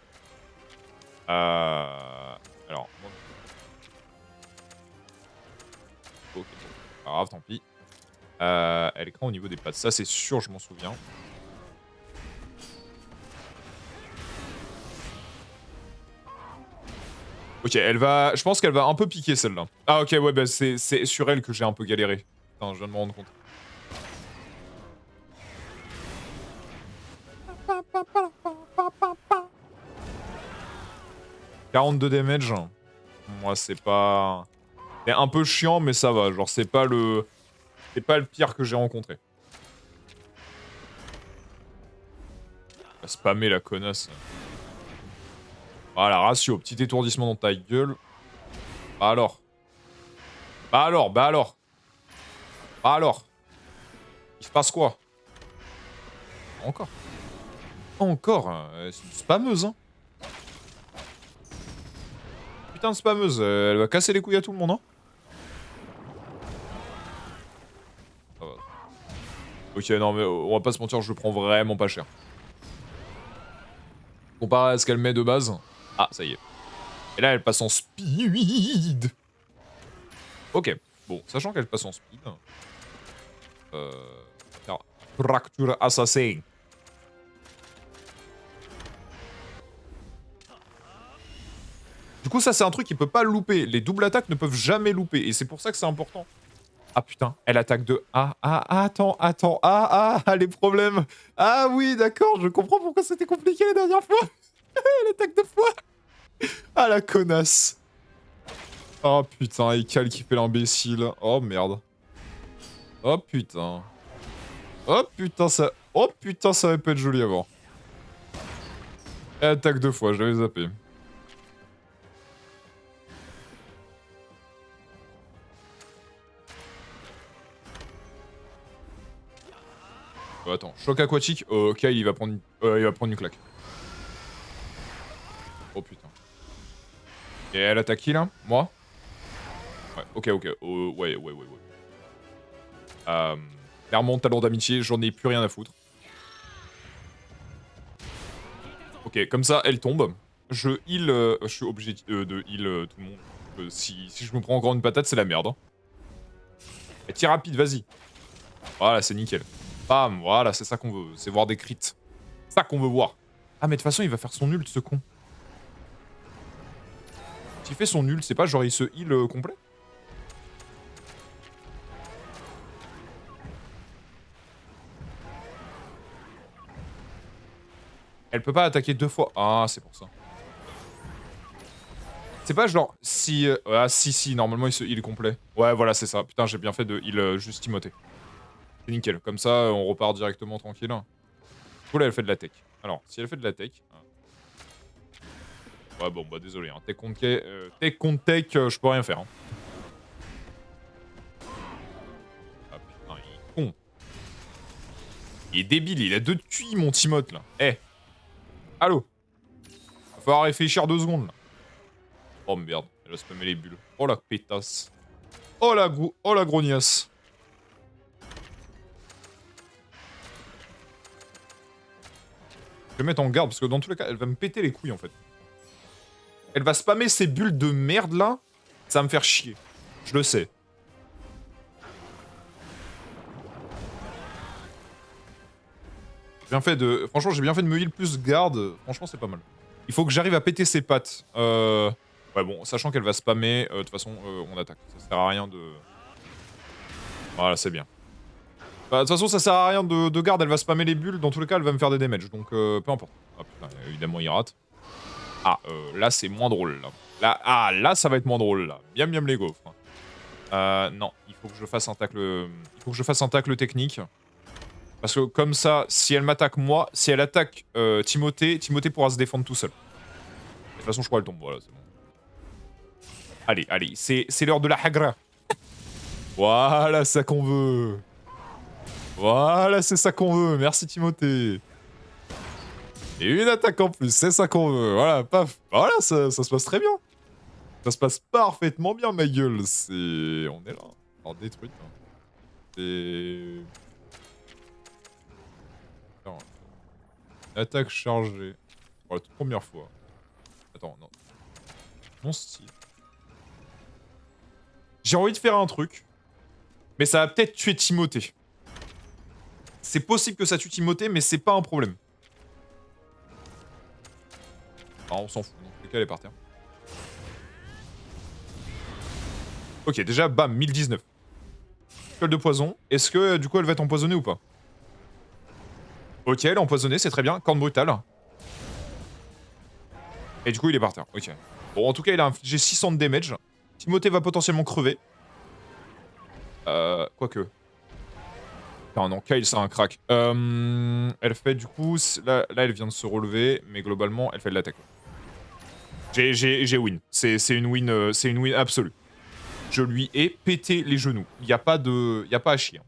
Alors. Ok, pas grave, tant pis. Elle est quand au niveau des pattes? Ça, c'est sûr, je m'en souviens. Ok, elle va... Je pense qu'elle va un peu piquer, celle-là. Ah, ok, ouais, bah c'est sur elle que j'ai un peu galéré. Putain, je viens de me rendre compte. « 42 damage. Moi, c'est pas... C'est un peu chiant, mais ça va. Genre, c'est pas le... C'est pas le pire que j'ai rencontré. Va spammer la connasse. Voilà, ratio. Petit étourdissement dans ta gueule. Bah alors. Bah alors, bah alors. Bah alors. Il se passe quoi? Encore. Encore. C'est une spammeuse, hein. Putain de spammeuse. Elle va casser les couilles à tout le monde, hein. Ça va. Ok, non, mais on va pas se mentir, je le prends vraiment pas cher. Comparé à ce qu'elle met de base. Ah, ça y est. Et là, elle passe en speed. Ok. Bon, sachant qu'elle passe en speed. Fracture assassin. Du coup, ça, c'est un truc qui peut pas louper. Les doubles attaques ne peuvent jamais louper. Et c'est pour ça que c'est important. Ah putain, elle attaque de... attends. Les problèmes. Ah oui, d'accord, je comprends pourquoi c'était compliqué la dernière fois. Elle attaque deux fois. Ah, la connasse. Oh putain, Ekal qui fait l'imbécile. Oh merde. Oh putain. Oh putain, ça... Oh putain, ça va pas être joli à voir. Elle attaque deux fois, j'avais zappé. Attends, choc aquatique. Ok, il va prendre une claque. Oh putain. Et elle attaque qui là? Moi? Ouais, ok. Ouais. Clairement, talent d'amitié, j'en ai plus rien à foutre. Ok, comme ça, elle tombe. Je heal. Je suis obligé de heal tout le monde. Si je me prends encore une patate, c'est la merde. Hein. Et tir rapide, vas-y. Voilà, c'est nickel. Bam, voilà, c'est ça qu'on veut. C'est voir des crits. C'est ça qu'on veut voir. Ah, mais de toute façon, il va faire son ult, ce con. S'il fait son ult, c'est pas genre il se heal complet? Elle peut pas attaquer deux fois. Ah, c'est pour ça. C'est pas genre si... ah, si, normalement il se heal complet. Ouais, voilà, c'est ça. Putain, j'ai bien fait de heal juste Timothée. C'est nickel. Comme ça, on repart directement tranquille. Du coup, là, elle fait de la tech. Alors, si elle fait de la tech... Ouais, bon, bah désolé. Hein. Tech contre tech, je peux rien faire. Hein. Ah putain, il est con. Il est débile, il a deux QI, mon Timoth, là. Eh. Allô. Va falloir réfléchir 2 secondes, là. Oh merde, elle va spammer les bulles. Oh la pétasse. Oh la grognasse. Je vais mettre en garde parce que dans tous les cas, elle va me péter les couilles en fait. Elle va spammer ces bulles de merde là. Ça va me faire chier. Je le sais. Bien fait de... Franchement, j'ai bien fait de me heal plus garde. Franchement, c'est pas mal. Il faut que j'arrive à péter ses pattes. Ouais, bon, sachant qu'elle va spammer, de toute façon, on attaque. Ça sert à rien de... Voilà, c'est bien. Bah, de toute façon, ça sert à rien de garde, elle va spammer les bulles. Dans tous les cas, elle va me faire des damages, donc peu importe. Ah putain, évidemment, il rate. Ah, là, c'est moins drôle, là. Là, ça va être moins drôle, là. Miam miam les gaufres. Non, il faut que je fasse un tacle. Il faut que je fasse un tacle technique. Parce que comme ça, si elle m'attaque moi, si elle attaque Timothée, Timothée pourra se défendre tout seul. De toute façon, je crois qu'elle tombe. Voilà, c'est bon. Allez, allez, c'est l'heure de la hagra. Voilà, c'est ça qu'on veut. Voilà, c'est ça qu'on veut. Merci Timothée. Et une attaque en plus, c'est ça qu'on veut. Voilà, paf. Voilà, ça se passe très bien. Ça se passe parfaitement bien, ma gueule. C'est... On est là. Alors, détruite. Hein. C'est... Attends. Attaque chargée. Pour la toute première fois. Attends, non. Mon style. J'ai envie de faire un truc. Mais ça va peut-être tuer Timothée. C'est possible que ça tue Timothée, mais c'est pas un problème. Ah, on s'en fout. Dans tous les cas, elle est par terre. Ok, déjà, bam, 1019. Gueule de poison. Est-ce que, du coup, elle va être empoisonnée ou pas? Ok, elle est empoisonnée, c'est très bien. Corne brutale. Et du coup, il est par terre. Ok. Bon, en tout cas, il a infligé 600 de damage. Timothée va potentiellement crever. Quoique. Non, non, Kyle, c'est un crack. Elle fait, du coup... Là, elle vient de se relever, mais globalement, elle fait de l'attaque. J'ai win. C'est une win absolue. Je lui ai pété les genoux. Il n'y a pas de... Y a pas à chier.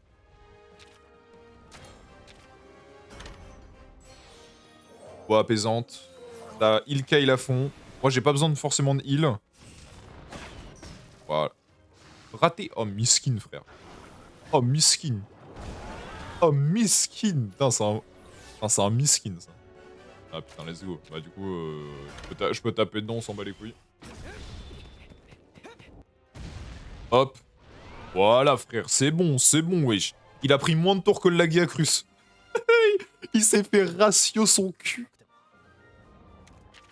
Voix apaisante. T'as heal Kyle à fond. Moi, j'ai pas besoin de forcément de heal. Voilà. Raté. Oh, miskin, frère. Oh, miskin. Oh, miskin. Putain, c'est un miskin, ça. Ah, putain, let's go. Bah, du coup, je peux taper dedans, on s'en bat les couilles. Hop. Voilà, frère. C'est bon, wesh. Il a pris moins de tours que le Lagiacrus. Il s'est fait ratio son cul.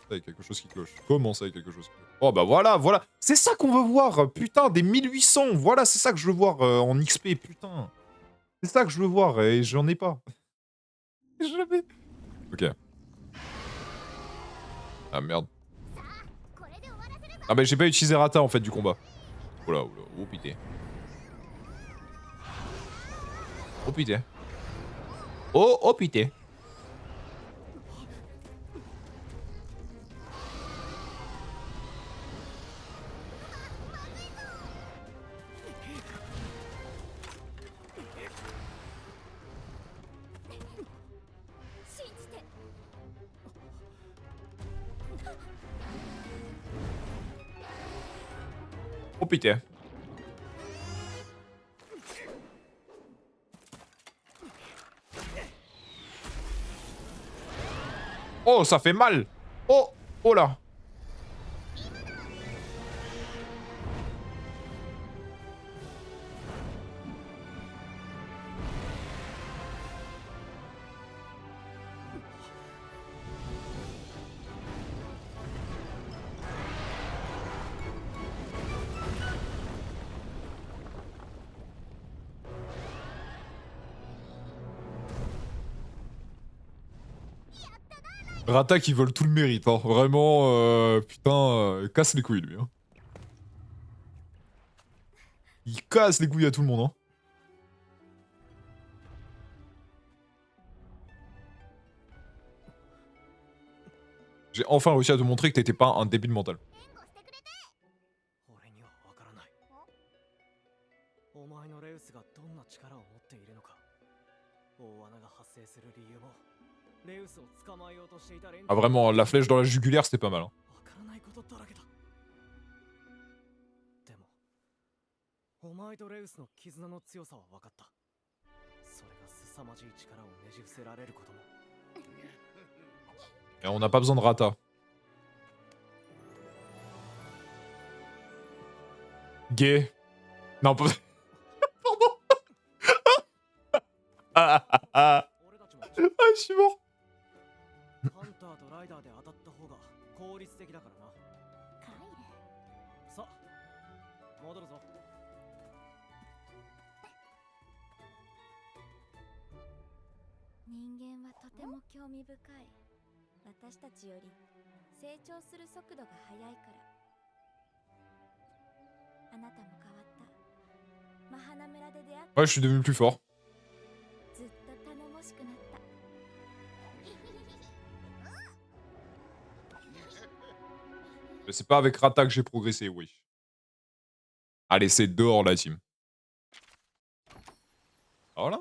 Il y a quelque chose qui cloche. Comment ça, il y a quelque chose qui cloche? Oh bah voilà, voilà. C'est ça qu'on veut voir, putain, des 1800. Voilà, c'est ça que je veux voir en XP, putain. C'est ça que je veux voir, et j'en ai pas. Jamais. Ok. Ah merde. Ah bah j'ai pas utilisé Rata en fait du combat. Oula, oula, oh pité. Oh pité. Oh, oh pité. Oh pité. Oh, ça fait mal. Oh, oh là. Rata qui vole tout le mérite, hein. Vraiment, putain, casse les couilles lui. Hein. Il casse les couilles à tout le monde. Hein. J'ai enfin réussi à te montrer que t'étais pas un débile mental. Ah vraiment, la flèche dans la jugulaire, c'était pas mal. Hein. Et on n'a pas besoin de Rata. Gay. Non, pas... Pardon. Ah, je suis mort. Ouais, je suis devenu plus fort. ずっと頼もしくなった。Mais c'est pas avec Rata que j'ai progressé, oui. Allez, c'est dehors la team. Voilà.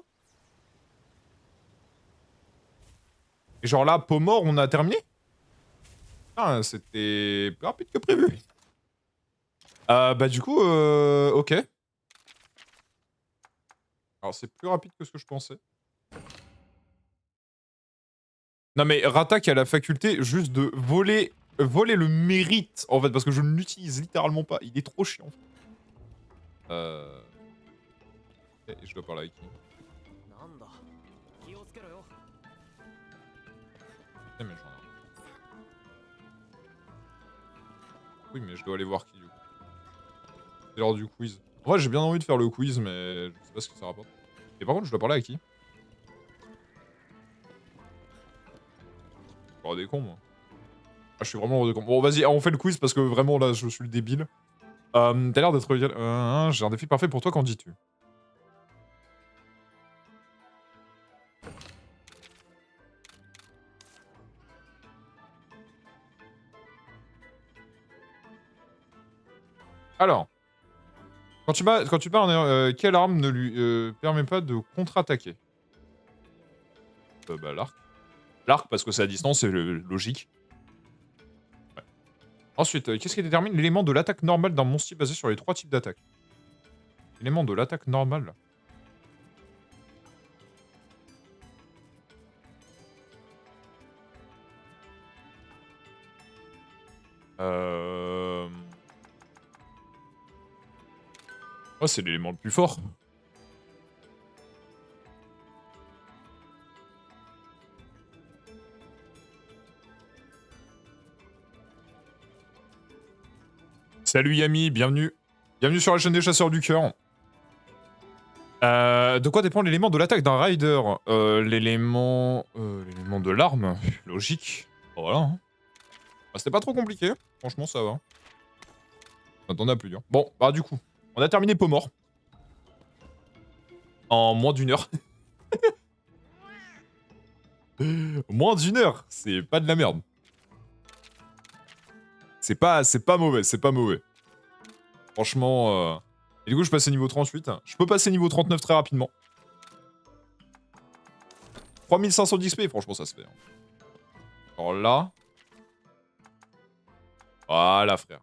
Et genre là, peau mort, on a terminé? Ah, c'était plus rapide que prévu. Bah du coup, ok. Alors c'est plus rapide que ce que je pensais. Non mais Rata qui a la faculté juste de voler le mérite en fait parce que je ne l'utilise littéralement pas. Il est trop chiant. Et je dois parler avec qui? なんだ気をつけろよ Eh, mais j'en ai un. Oui mais je dois aller voir qui du coup. C'est l'heure du quiz. En vrai j'ai bien envie de faire le quiz mais je sais pas ce que ça rapporte. Et par contre je dois parler à qui? Oh des cons moi. Ah, je suis vraiment des cons. Bon vas-y on fait le quiz parce que vraiment là je suis le débile. T'as l'air d'être... j'ai un défi parfait pour toi, qu'en dis-tu? Alors, quand tu bats quelle arme ne lui permet pas de contre-attaquer? Bah l'arc. L'arc parce que c'est à distance, c'est logique. Ouais. Ensuite, qu'est-ce qui détermine l'élément de l'attaque normale d'un monstre basé sur les 3 types d'attaques? L'élément de l'attaque normale. Oh, c'est l'élément le plus fort. Salut Yami, bienvenue. Bienvenue sur la chaîne des chasseurs du cœur. De quoi dépend l'élément de l'attaque d'un rider? L'élément de l'arme, logique. Voilà. Hein. Bah, c'était pas trop compliqué, franchement ça va. Attendez à plus dur. Bon, bah du coup, on a terminé peau mort. En moins d'une heure. Moins d'une heure, c'est pas de la merde. C'est pas mauvais, c'est pas mauvais. Franchement, Et du coup, je passe niveau 38. Je peux passer niveau 39 très rapidement. 3500 d'XP, franchement, ça se fait. Hein. Alors là... Voilà, frère.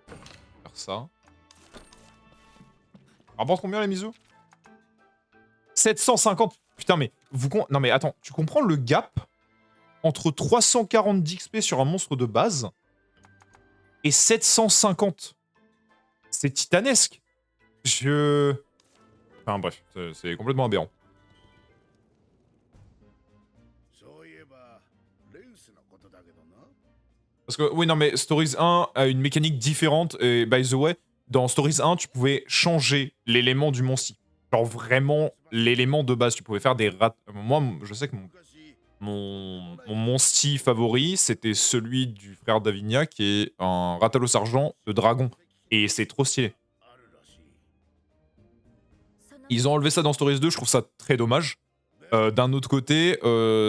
Faire ça. Rapporte combien, la miso? 750. Putain, mais... Non, mais attends, tu comprends le gap entre 340 d'XP sur un monstre de base et 750? C'est titanesque. Enfin bref, c'est complètement aberrant. Parce que, oui, non, mais Stories 1 a une mécanique différente. Et by the way, dans Stories 1, tu pouvais changer l'élément du monsti. Genre vraiment l'élément de base. Tu pouvais faire des rat... Moi, je sais que mon monsti favori, c'était celui du frère d'Avinia, qui est un Ratalos argent de dragon. Et c'est trop stylé. Ils ont enlevé ça dans Stories 2, je trouve ça très dommage. D'un autre côté,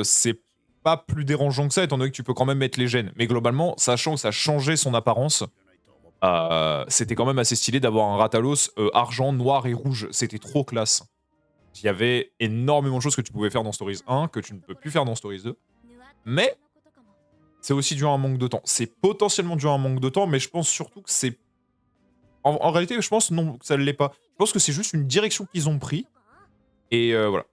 c'est pas plus dérangeant que ça, étant donné que tu peux quand même mettre les gènes. Mais globalement, sachant que ça changeait son apparence, c'était quand même assez stylé d'avoir un Ratalos argent, noir et rouge. C'était trop classe. Il y avait énormément de choses que tu pouvais faire dans Stories 1 que tu ne peux plus faire dans Stories 2. Mais c'est aussi dû à un manque de temps. C'est potentiellement dû à un manque de temps, mais je pense surtout que c'est... En réalité, je pense non, que ça ne l'est pas. Je pense que c'est juste une direction qu'ils ont pris. Et voilà.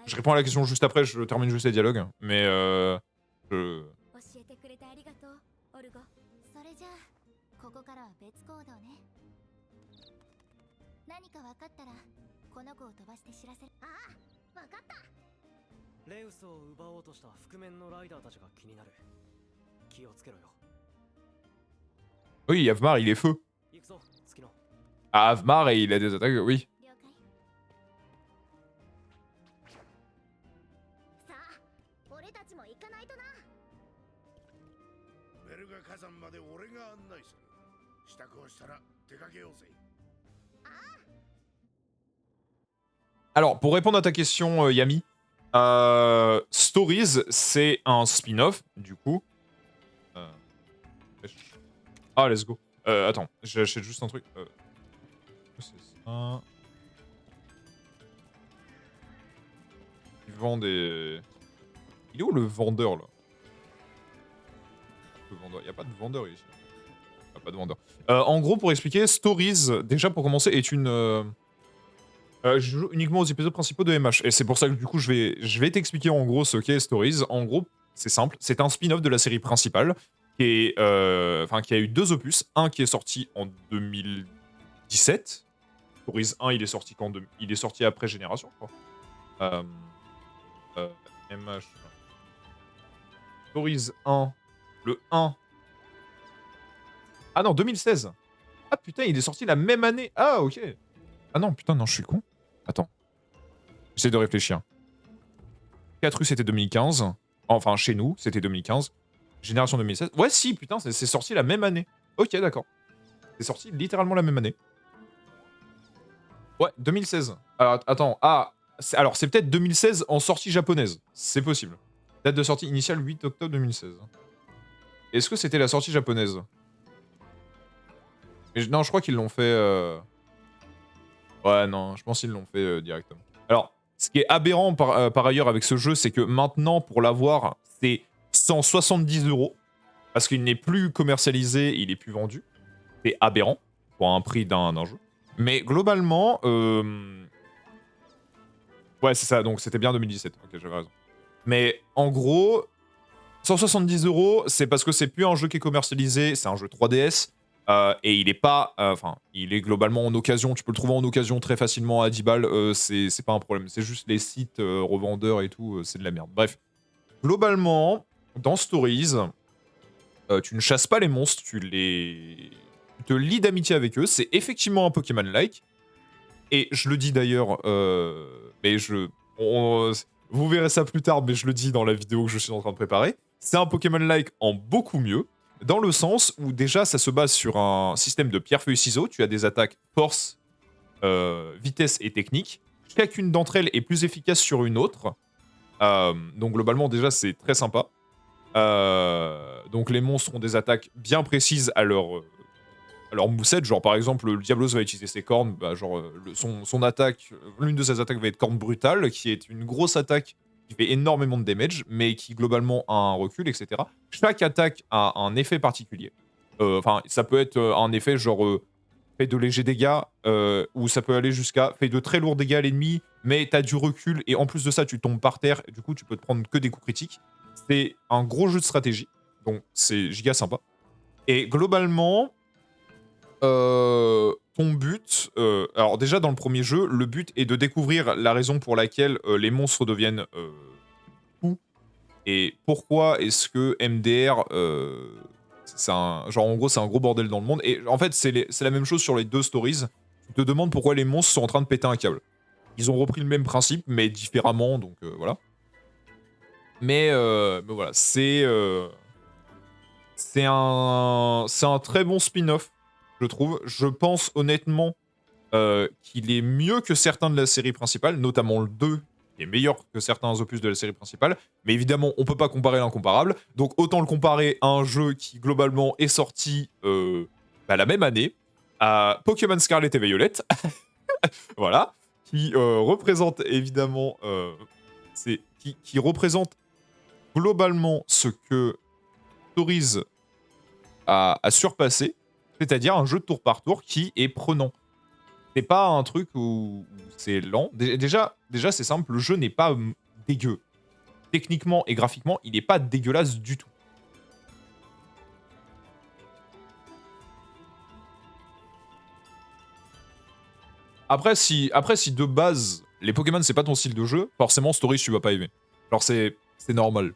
Je réponds à la question juste après, je termine juste les dialogues. Mais je... レウスを奪おうとした覆面のライダーたちが気になる。気をつけろよ。 Oui, Avmar, il est feu. 行くぞ、月野。 Ah, Avmar, et il a des attaques, oui. さあ、俺たちも行かないとな。ベルガ火山まで俺が案内する。支度をしたら出かけようぜ。 Alors, pour répondre à ta question, Yami, Stories, c'est un spin-off, du coup. Euh, Ah, let's go. Attends, j'achète juste un truc. C'est ça. Ils vendent des... Il est où le vendeur, là? Le vendeur. Il n'y a pas de vendeur ici. Ah, pas de vendeur. En gros, pour expliquer, Stories, déjà pour commencer, est une... je joue uniquement aux épisodes principaux de MH. Et c'est pour ça que du coup, je vais t'expliquer en gros ce qu'est Stories. En gros, c'est simple. C'est un spin-off de la série principale qui est, qui a eu 2 opus. Un qui est sorti en 2017. Stories 1, il est sorti il est sorti après Génération, je crois. MH. Stories 1. Le 1. Ah non, 2016. Ah putain, il est sorti la même année. Ah ok. Ah non, putain, non, je suis con. Attends. J'essaie de réfléchir. 4 rue, c'était 2015. Enfin, chez nous, c'était 2015. Génération 2016. Ouais, si, putain, c'est sorti la même année. Ok, d'accord. C'est sorti littéralement la même année. Ouais, 2016. Alors, attends, alors c'est peut-être 2016 en sortie japonaise. C'est possible. Date de sortie initiale 8 octobre 2016. Est-ce que c'était la sortie japonaise? Non, je crois qu'ils l'ont fait... Ouais, non, je pense qu'ils l'ont fait directement. Alors, ce qui est aberrant par ailleurs avec ce jeu, c'est que maintenant, pour l'avoir, c'est 170 €. Parce qu'il n'est plus commercialisé, il est plus vendu. C'est aberrant pour un prix d'un jeu. Mais globalement, ouais, c'est ça, donc c'était bien 2017. Ok, j'avais raison. Mais en gros, 170 €, c'est parce que c'est plus un jeu qui est commercialisé, c'est un jeu 3DS. Et il est pas... il est globalement en occasion. Tu peux le trouver en occasion très facilement à 10 balles. C'est pas un problème. C'est juste les sites revendeurs et tout. C'est de la merde. Bref. Globalement, dans Stories, tu ne chasses pas les monstres. Tu te lis d'amitié avec eux. C'est effectivement un Pokémon-like. Et je le dis d'ailleurs... mais vous verrez ça plus tard, mais je le dis dans la vidéo que je suis en train de préparer. C'est un Pokémon-like en beaucoup mieux. Dans le sens où déjà ça se base sur un système de pierre-feuille-ciseaux. Tu as des attaques force, vitesse et technique. Chacune d'entre elles est plus efficace sur une autre. Donc globalement déjà c'est très sympa. Donc les monstres ont des attaques bien précises à leur moussette. Genre par exemple le Diablos va utiliser ses cornes. Bah, genre son attaque, l'une de ses attaques va être corne brutale, qui est une grosse attaque qui fait énormément de damage, mais qui globalement a un recul, etc. Chaque attaque a un effet particulier. Enfin, ça peut être un effet genre fait de légers dégâts, ou ça peut aller jusqu'à fait de très lourds dégâts à l'ennemi, mais t'as du recul, et en plus de ça, tu tombes par terre, et du coup, tu peux te prendre que des coups critiques. C'est un gros jeu de stratégie, donc c'est giga sympa. Et globalement, ton but... alors déjà, dans le premier jeu, le but est de découvrir la raison pour laquelle les monstres deviennent fous. Et pourquoi est-ce que MDR... genre, en gros, c'est un gros bordel dans le monde. Et en fait, c'est la même chose sur les 2 stories. Tu te demandes pourquoi les monstres sont en train de péter un câble. Ils ont repris le même principe, mais différemment, donc voilà. Mais voilà, c'est un très bon spin-off, je trouve. Je pense honnêtement qu'il est mieux que certains de la série principale, notamment le 2, qui est meilleur que certains opus de la série principale. Mais évidemment, on peut pas comparer l'incomparable. Donc autant le comparer à un jeu qui, globalement, est sorti la même année, à Pokémon Scarlet et Violet. Voilà. Qui représente évidemment... qui représente globalement ce que Stories a surpassé, c'est-à-dire un jeu de tour par tour qui est prenant. C'est pas un truc où c'est lent. Déjà c'est simple, le jeu n'est pas dégueu. Techniquement et graphiquement, il n'est pas dégueulasse du tout. Après, si de base, les Pokémon, c'est pas ton style de jeu, forcément, Stories, tu vas pas aimer. Alors, c'est normal.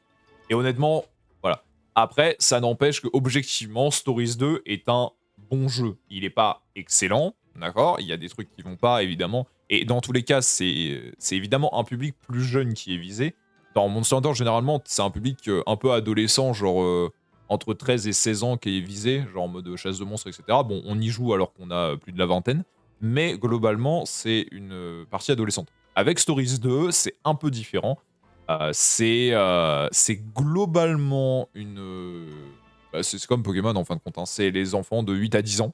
Et honnêtement, voilà. Après, ça n'empêche que, objectivement, Stories 2 est un bon jeu. Il est pas excellent, d'accord? Il y a des trucs qui vont pas, évidemment. Et dans tous les cas, c'est évidemment un public plus jeune qui est visé. Dans Monster Hunter, généralement, c'est un public un peu adolescent, genre entre 13 et 16 ans qui est visé, genre en mode chasse de monstres, etc. Bon, on y joue alors qu'on a plus de la vingtaine, mais globalement, c'est une partie adolescente. Avec Stories 2, c'est un peu différent. C'est globalement une... bah, c'est comme Pokémon en fin de compte, hein. C'est les enfants de 8 à 10 ans.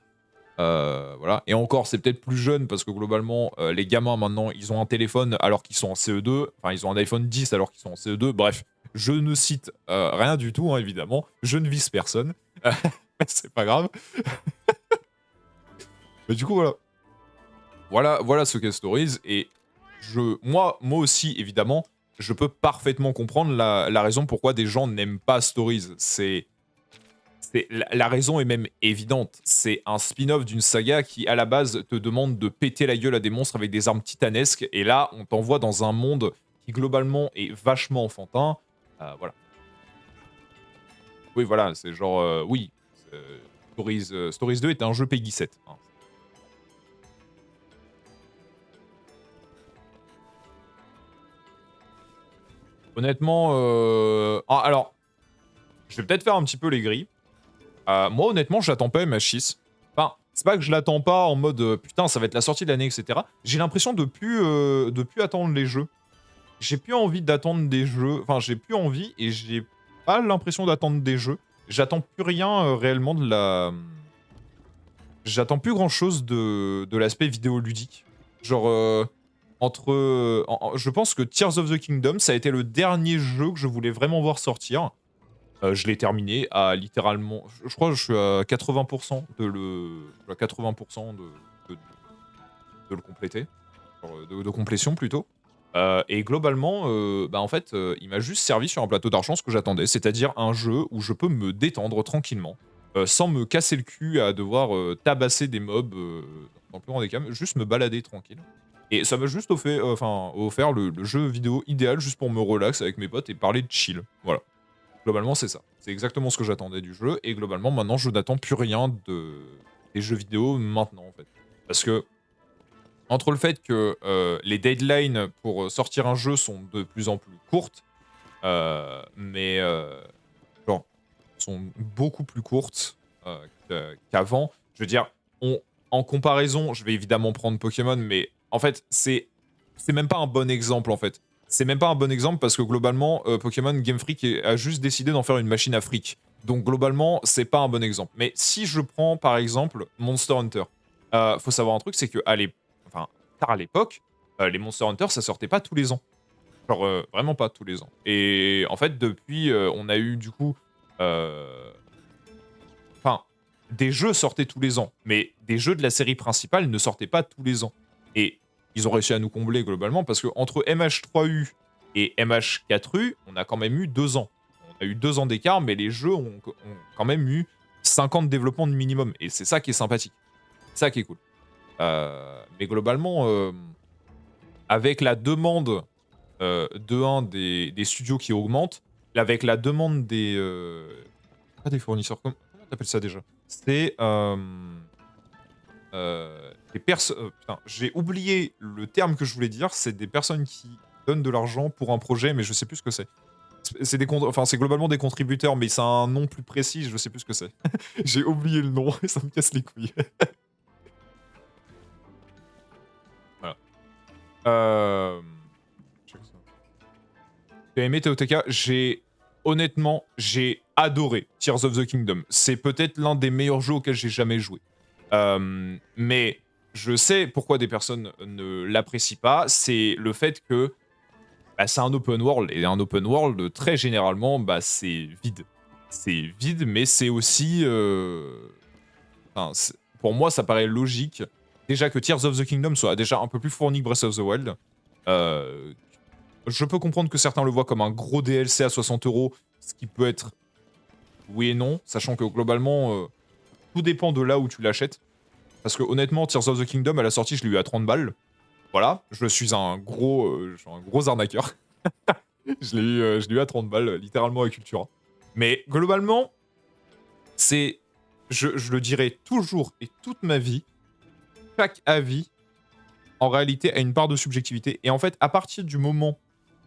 Voilà. Et encore, c'est peut-être plus jeune parce que globalement, les gamins maintenant, ils ont un téléphone alors qu'ils sont en CE2. Enfin, ils ont un iPhone 10 alors qu'ils sont en CE2. Bref, je ne cite rien du tout, hein, évidemment. Je ne vise personne. C'est pas grave. Mais du coup, voilà. Voilà ce qu'est Stories. Et moi aussi, évidemment, je peux parfaitement comprendre la raison pourquoi des gens n'aiment pas Stories. La raison est même évidente. C'est un spin-off d'une saga qui, à la base, te demande de péter la gueule à des monstres avec des armes titanesques. Et là, on t'envoie dans un monde qui, globalement, est vachement enfantin. Voilà. Oui, voilà, c'est genre... oui, Stories 2 est un jeu Peggy 7. Hein. Honnêtement... alors, je vais peut-être faire un petit peu les grilles. Moi, honnêtement, je l'attends pas MH6. Enfin, c'est pas que je l'attends pas en mode putain, ça va être la sortie de l'année, etc. J'ai l'impression de plus attendre les jeux. J'ai plus envie d'attendre des jeux. Enfin, j'ai plus envie et j'ai pas l'impression d'attendre des jeux. J'attends plus rien réellement de la. J'attends plus grand chose de l'aspect vidéoludique. Genre, je pense que Tears of the Kingdom, ça a été le dernier jeu que je voulais vraiment voir sortir. Je l'ai terminé à littéralement... Je crois que je suis à 80% à 80% de le compléter. De complétion, plutôt. Et globalement, bah en fait, il m'a juste servi sur un plateau d'argent ce que j'attendais. C'est-à-dire un jeu où je peux me détendre tranquillement. Sans me casser le cul à devoir tabasser des mobs dans le plus grand des cas. Juste me balader tranquille. Et ça m'a juste offert le jeu vidéo idéal juste pour me relax avec mes potes et parler de chill. Voilà. Globalement, c'est ça. C'est exactement ce que j'attendais du jeu. Et globalement, maintenant, je n'attends plus rien des jeux vidéo maintenant, en fait. Parce que, entre le fait que les deadlines pour sortir un jeu sont de plus en plus courtes, genre, sont beaucoup plus courtes qu'avant. Je veux dire, en comparaison, je vais évidemment prendre Pokémon, mais en fait, c'est même pas un bon exemple, en fait. C'est même pas un bon exemple parce que globalement, Pokémon Game Freak a juste décidé d'en faire une machine à fric. Donc globalement, c'est pas un bon exemple. Mais si je prends par exemple Monster Hunter, faut savoir un truc, c'est que tard à l'époque, les Monster Hunter, ça sortait pas tous les ans. Genre vraiment pas tous les ans. Et en fait, depuis, on a eu du coup... des jeux sortaient tous les ans, mais des jeux de la série principale ne sortaient pas tous les ans. Et ils ont réussi à nous combler globalement parce que entre MH3U et MH4U, on a quand même eu 2 ans. On a eu 2 ans d'écart, mais les jeux ont quand même eu 5 ans de développement de minimum. Et c'est ça qui est sympathique. C'est ça qui est cool. Mais globalement, avec la demande des studios qui augmente, avec la demande pas des fournisseurs, comment t'appelles ça déjà? C'est putain, j'ai oublié le terme que je voulais dire, c'est des personnes qui donnent de l'argent pour un projet, mais je sais plus ce que c'est. C'est globalement des contributeurs, mais ça a un nom plus précis, je sais plus ce que c'est. J'ai oublié le nom et ça me casse les couilles. Voilà. J'ai aimé TOTK, honnêtement, j'ai adoré Tears of the Kingdom. C'est peut-être l'un des meilleurs jeux auxquels j'ai jamais joué. Mais je sais pourquoi des personnes ne l'apprécient pas. C'est le fait que c'est un open world. Et un open world, très généralement, c'est vide. C'est vide, mais c'est aussi... pour moi, ça paraît logique. Déjà que Tears of the Kingdom soit déjà un peu plus fourni que Breath of the Wild. Je peux comprendre que certains le voient comme un gros DLC à 60 €, ce qui peut être oui et non, sachant que globalement, tout dépend de là où tu l'achètes. Parce que honnêtement, Tears of the Kingdom, à la sortie, je l'ai eu à 30 balles. Voilà, je suis un gros arnaqueur. je l'ai eu à 30 balles, littéralement à Cultura. Mais globalement, je le dirai toujours et toute ma vie, chaque avis, en réalité, a une part de subjectivité. Et en fait, à partir du moment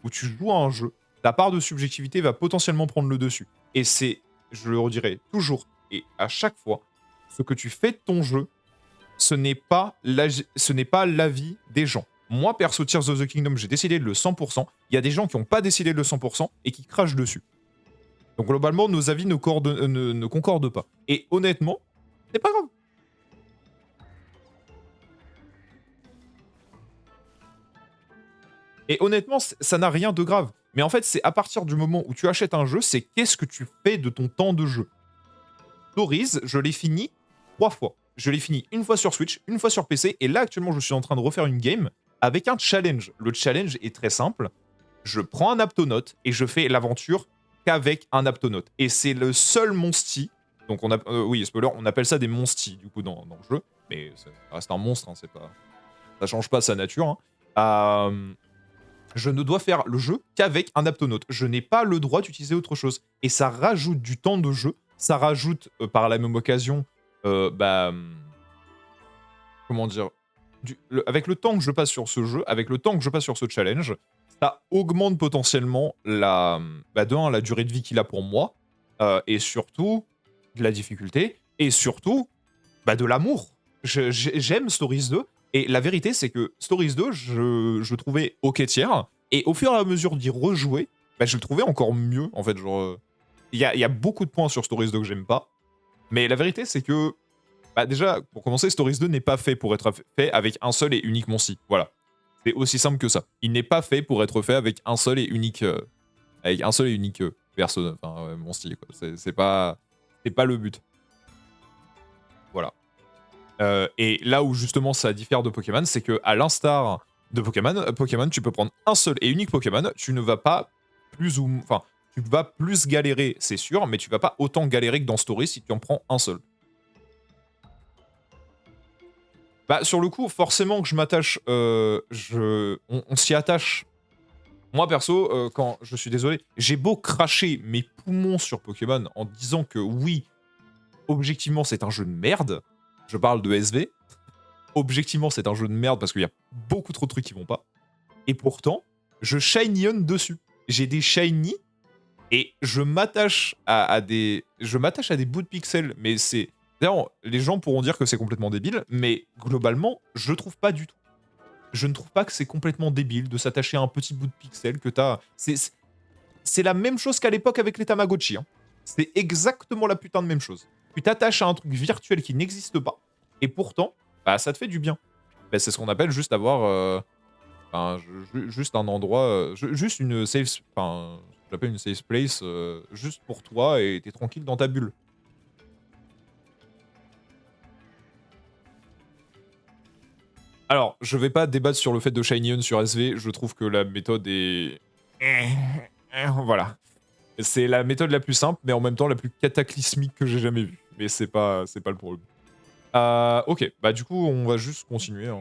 où tu joues à un jeu, ta part de subjectivité va potentiellement prendre le dessus. Et c'est je le redirai toujours et à chaque fois, ce que tu fais de ton jeu, ce n'est pas l'avis des gens. Moi, perso, Tears of the Kingdom, j'ai décidé de le 100%. Il y a des gens qui n'ont pas décidé de le 100% et qui crachent dessus. Donc globalement, nos avis ne concordent pas. Et honnêtement, c'est pas grave. Et honnêtement, ça n'a rien de grave. Mais en fait, c'est à partir du moment où tu achètes un jeu, c'est qu'est-ce que tu fais de ton temps de jeu. Stories, je l'ai fini 3 fois. Je l'ai fini une fois sur Switch, une fois sur PC, et là, actuellement, je suis en train de refaire une game avec un challenge. Le challenge est très simple. Je prends un Aptonote et je fais l'aventure qu'avec un Aptonote. Et c'est le seul Monstie. Donc, oui, spoiler, on appelle ça des Monsties, du coup, dans le jeu. Mais ça reste un monstre, hein, c'est pas... Ça change pas sa nature. Hein. Je ne dois faire le jeu qu'avec un Aptonote. Je n'ai pas le droit d'utiliser autre chose. Et ça rajoute du temps de jeu. Ça rajoute, par la même occasion, comment dire, avec le temps que je passe sur ce jeu, avec le temps que je passe sur ce challenge, ça augmente potentiellement la durée de vie qu'il a pour moi, et surtout de la difficulté, et surtout de l'amour. J'aime Stories 2, et la vérité c'est que Stories 2, je trouvais ok tiers, et au fur et à mesure d'y rejouer, je le trouvais encore mieux, en fait, genre... Il y a beaucoup de points sur Stories 2 que j'aime pas, mais la vérité c'est que déjà, pour commencer, Stories 2 n'est pas fait pour être fait avec un seul et unique Monstie. Voilà. C'est aussi simple que ça. Il n'est pas fait pour être fait avec un seul et unique personne, enfin Monstie, quoi. C'est pas le but. Voilà. Et là où justement ça diffère de Pokémon, c'est que à l'instar de Pokémon, tu peux prendre un seul et unique Pokémon, tu ne vas pas tu vas plus galérer, c'est sûr, mais tu vas pas autant galérer que dans Stories si tu en prends un seul. Sur le coup, forcément que je m'attache, on s'y attache. Moi, perso, quand je suis désolé, j'ai beau cracher mes poumons sur Pokémon en disant que oui, objectivement, c'est un jeu de merde. Je parle de SV. Objectivement, c'est un jeu de merde parce qu'il y a beaucoup trop de trucs qui vont pas. Et pourtant, je shiny on dessus. J'ai des shiny et je m'attache à des bouts de pixels, mais c'est... D'ailleurs, les gens pourront dire que c'est complètement débile, mais globalement, je trouve pas du tout. Je ne trouve pas que c'est complètement débile de s'attacher à un petit bout de pixel que t'as... C'est la même chose qu'à l'époque avec les Tamagotchi. Hein. C'est exactement la putain de même chose. Tu t'attaches à un truc virtuel qui n'existe pas, et pourtant, ça te fait du bien. C'est ce qu'on appelle juste avoir... juste un endroit... juste une safe... Enfin, j'appelle une safe place juste pour toi, et t'es tranquille dans ta bulle. Alors, je vais pas débattre sur le fait de Shiny On sur SV, je trouve que la méthode est... Voilà. C'est la méthode la plus simple, mais en même temps la plus cataclysmique que j'ai jamais vue. Mais c'est pas le problème. Ok, du coup, on va juste continuer. Hein.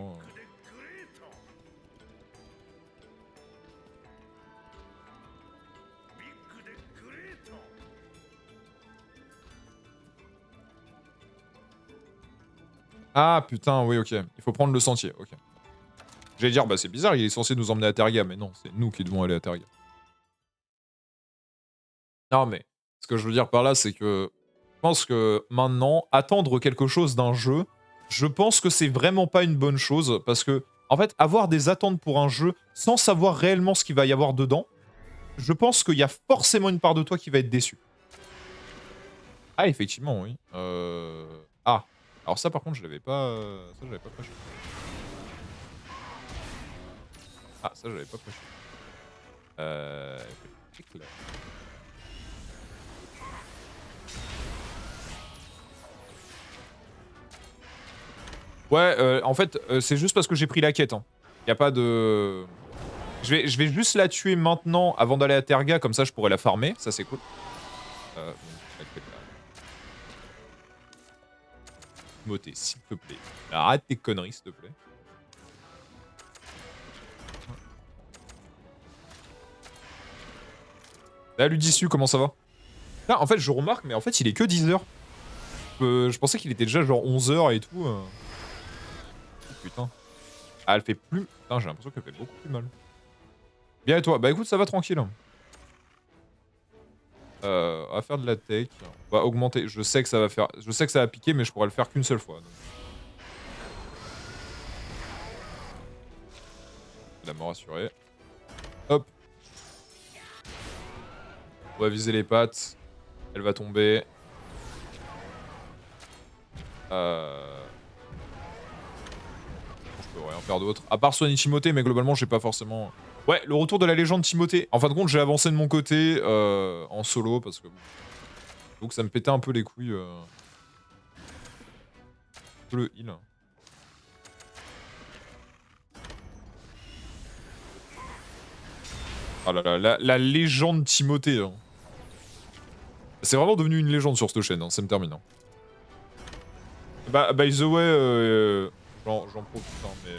Ah putain, oui, ok. Il faut prendre le sentier, ok. J'allais dire, c'est bizarre, il est censé nous emmener à Terga, mais non, c'est nous qui devons aller à Terga. Non, mais ce que je veux dire par là, c'est que je pense que maintenant, attendre quelque chose d'un jeu, je pense que c'est vraiment pas une bonne chose, parce que, en fait, avoir des attentes pour un jeu sans savoir réellement ce qu'il va y avoir dedans, je pense qu'il y a forcément une part de toi qui va être déçue. Ah, effectivement, oui. Ah. Alors ça, par contre, je l'avais pas... Ça, je l'avais pas prêché. Ah, ça, je l'avais pas prêché. Ouais, en fait, c'est juste parce que j'ai pris la quête. Hein. Y a pas de... Je vais juste la tuer maintenant avant d'aller à Terga, comme ça je pourrais la farmer. Ça, c'est cool. Moté, s'il te plaît. Arrête tes conneries, s'il te plaît. Salut Dissu, comment ça va? Là, en fait, je remarque, mais en fait, il est que 10h. Je pensais qu'il était déjà genre 11h et tout. Oh, putain. Ah, elle fait plus... Putain, j'ai l'impression qu'elle fait beaucoup plus mal. Bien et toi? Bah écoute, ça va tranquille. On va faire de la tech. On va augmenter. Je sais que ça va faire. Je sais que ça va piquer, mais je pourrais le faire qu'une seule fois. Donc. La mort assurée. Hop. On va viser les pattes. Elle va tomber. Je peux rien faire d'autre. À part soigner Timothée, mais globalement, j'ai pas forcément. Ouais, le retour de la légende Timothée. En fin de compte, j'ai avancé de mon côté en solo parce que. Donc ça me pétait un peu les couilles. Le heal. Ah là là, la légende Timothée. Hein. C'est vraiment devenu une légende sur cette chaîne, hein, ça me termine. Hein. Bah, by the way, j'en profite, hein, mais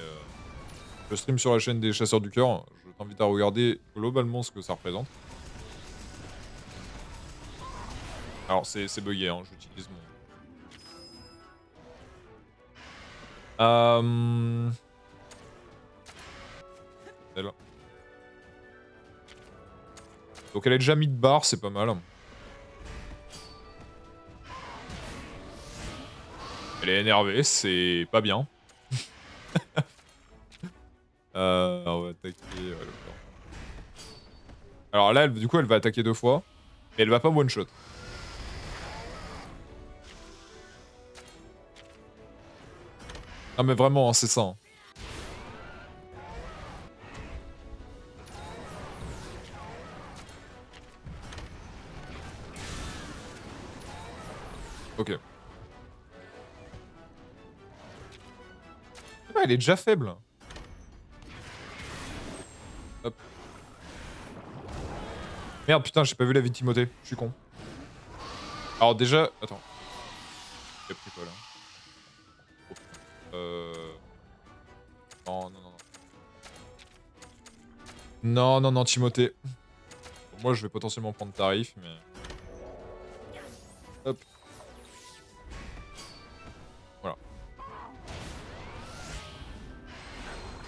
je stream sur la chaîne des Chasseurs du Cœur. Je t'invite à regarder globalement ce que ça représente. Alors, c'est bugué, hein, j'utilise mon... Elle. Donc elle est déjà mid-bar, c'est pas mal. Elle est énervée, c'est pas bien. On va attaquer... le corps. Alors là, du coup, elle va attaquer 2 fois. Et elle va pas one-shot. Ah mais vraiment, hein, c'est ça. Hein. Ok. Ah, elle est déjà faible. Hop. Merde, putain, j'ai pas vu la vie de Timothée. Je suis con. Alors déjà... Attends. J'ai pris quoi, là? Oh, putain. Non, non, non, non. Non, non, non, Timothée. Bon, moi, je vais potentiellement prendre tarif, mais... Hop. Voilà.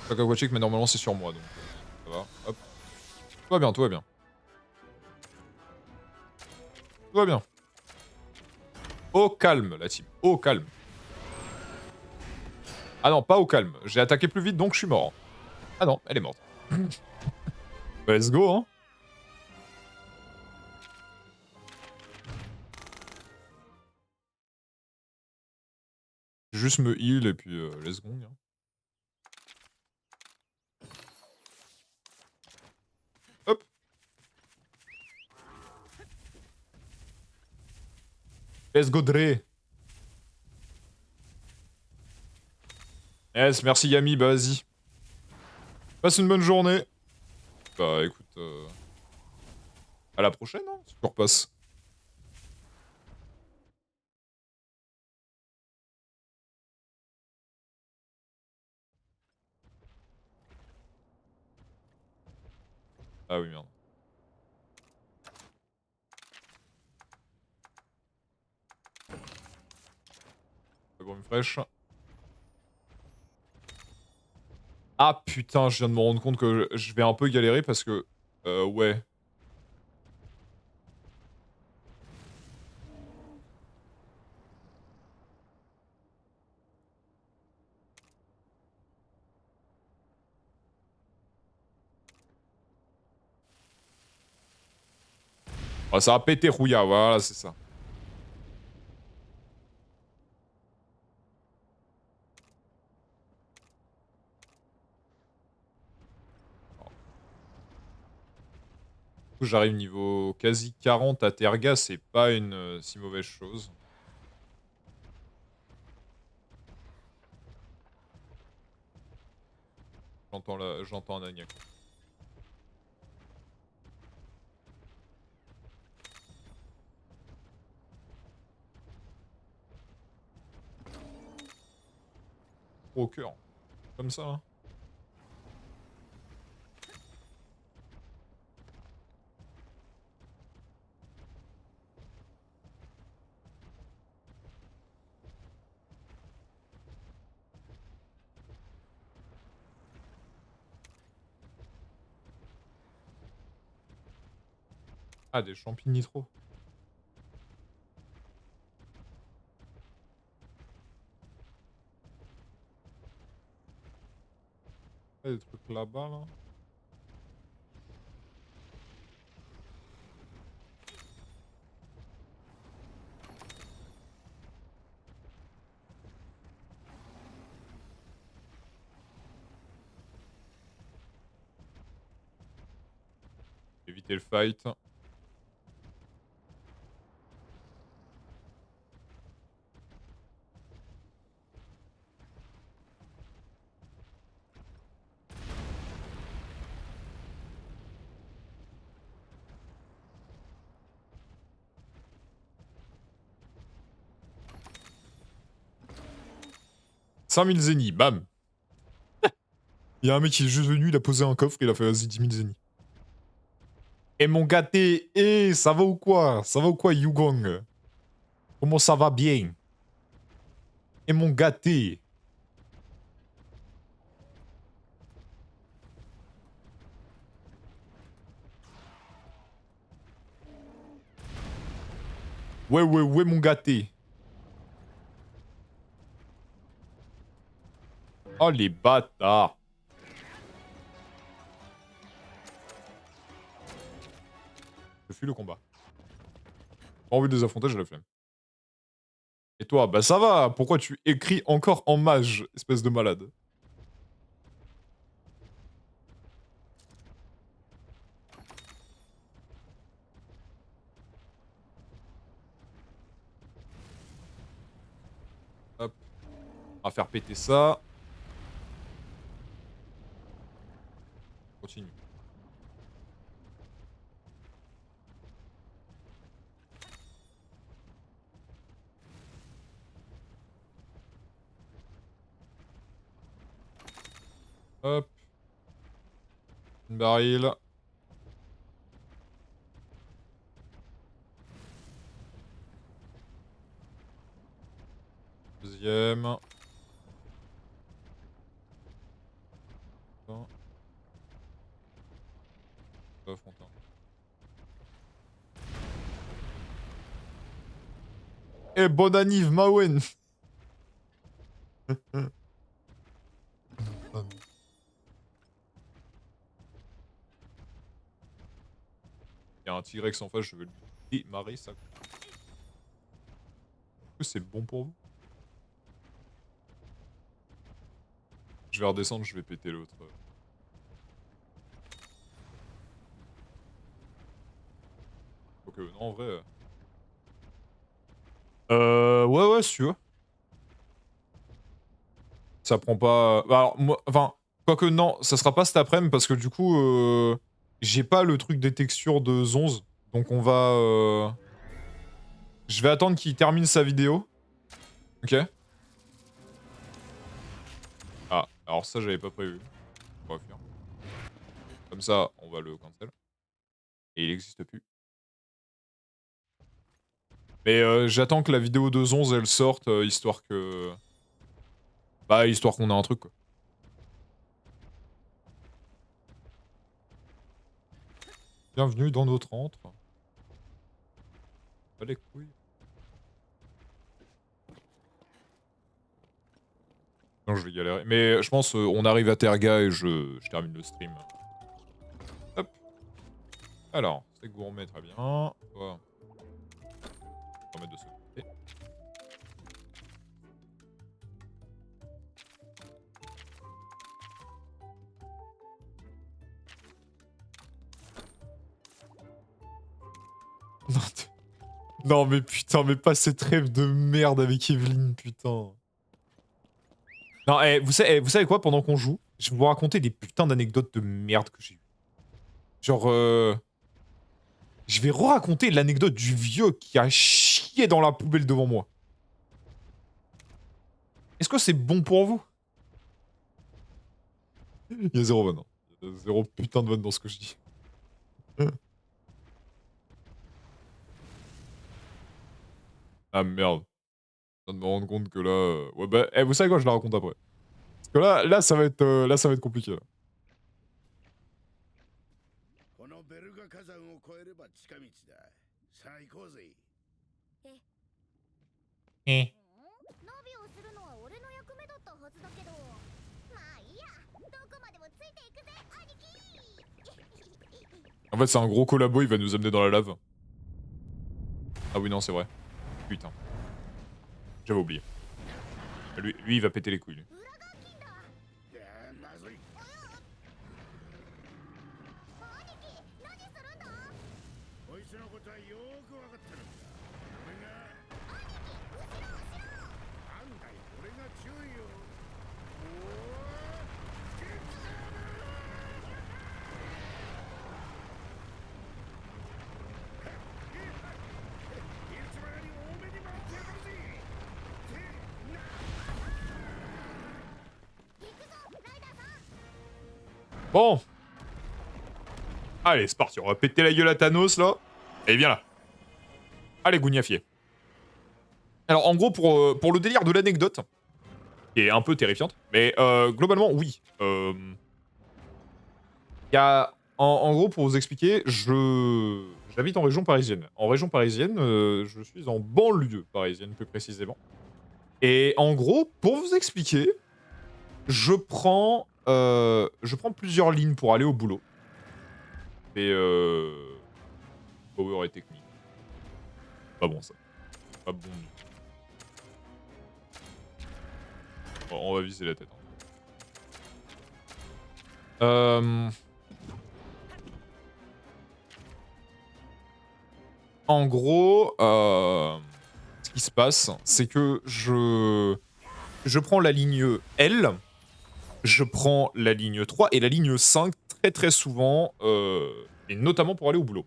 Pas Kawachik, mais normalement, c'est sur moi, donc... ça va. Hop. Tout va bien, tout va bien. Tout va bien. Au calme, la team. Au calme. Ah non, pas au calme. J'ai attaqué plus vite, donc je suis mort. Ah non, elle est morte. Let's go, hein. Juste me heal et puis let's go. Hein. Hop. Let's go, Dre. Yes, merci Yami, bah vas-y. Passe une bonne journée. Bah écoute, à la prochaine, hein, si tu repasses. Ah oui, merde. La brume fraîche. Ah putain, je viens de me rendre compte que je vais un peu galérer parce que... ouais. Oh, ça va péter Rouya, voilà, c'est ça. J'arrive niveau quasi 40 à Terga, c'est pas une si mauvaise chose. J'entends un Agnac. Au cœur. Comme ça, hein. Ah, des champignons nitro. Ah, des trucs là-bas, là. Éviter le fight. « 5000 zéniths, bam. Il y a un mec qui est juste venu, il a posé un coffre, il a fait vas-y 10 000 zéniths. Et mon gâté, ça va ou quoi? Ça va ou quoi, Yugong? Comment ça va bien? Et mon gâté. Ouais, mon gâté. Oh, les bâtards. Je fuis le combat. Pas envie de les affronter, j'ai la flemme. Et toi, bah ça va, pourquoi tu écris encore en mage, espèce de malade? Hop. On va faire péter ça. Continue. Hop. Une baril. Deuxième. Affronter. Eh, bonne anniv, Mawen. Il y a un T-Rex en face, je vais lui démarrer ça. Est-ce que c'est bon pour vous? Je vais redescendre, je vais péter l'autre. Ok, non, en vrai... ouais, si tu veux. Ça prend pas... Bah, alors, moi... Enfin, quoique non, ça sera pas cet après-midi, parce que du coup, j'ai pas le truc des textures de Zonz. Donc on va... Je vais attendre qu'il termine sa vidéo. Ok. Ah, alors ça, j'avais pas prévu. On va faire. Comme ça, on va le cancel. Et il existe plus. Mais j'attends que la vidéo de Zonz, elle sorte, histoire que... Bah, histoire qu'on ait un truc, quoi. Bienvenue dans notre antre. Pas les couilles. Non, je vais galérer. Mais je pense on arrive à Terga et je termine le stream. Hop. Alors, c'est gourmet, très bien. Toi, on va mettre de ce côté. Non, non, mais putain, mais pas cette rêve de merde avec Evelyne, putain. Non, vous savez quoi, pendant qu'on joue, je vais vous raconter des putains d'anecdotes de merde que j'ai eues. Genre, je vais re-raconter l'anecdote du vieux qui a chié dans la poubelle devant moi. Est-ce que c'est bon pour vous? Il y a zéro vanne. Il y a zéro putain de vanne dans ce que je dis. Ah merde. Je viens de me rendre compte que là... Ouais bah, vous savez quoi, je la raconte après. Parce que là ça va être compliqué. Là. 火山を越えれば近道だ。さあ行こうぜ。Eh. ナビをするのは俺の役目だったはずだけど、まあいいや、どこまでもついていくぜ兄貴。 En fait, c'est un gros collabo, il va nous amener dans la lave. Ah oui, non, c'est vrai. Putain. J'avais oublié. Lui, il va péter les couilles. Lui. いやーまずい。兄貴、何するんだ。こいつのことはよーく分かってるんだ。俺が兄貴、後ろ後ろ。なんだい、俺が注意を。おお、ケツいつもより多めに回ってやろうぜ。行くぞ、ライダーさん。 Bon. Allez, c'est parti. On va péter la gueule à Thanos, là. Et viens là. Allez, gougnafier. Alors, en gros, pour le délire de l'anecdote, qui est un peu terrifiante, mais globalement, oui. Il y a... En gros, pour vous expliquer, j'habite en région parisienne. En région parisienne, je suis en banlieue parisienne, plus précisément. Et en gros, pour vous expliquer, je prends plusieurs lignes pour aller au boulot. Et power et technique. Pas bon ça. Pas bon du tout. Bon, on va viser la tête. En gros, ce qui se passe, c'est que je prends la ligne L, je prends la ligne 3 et la ligne 5 très souvent, et notamment pour aller au boulot.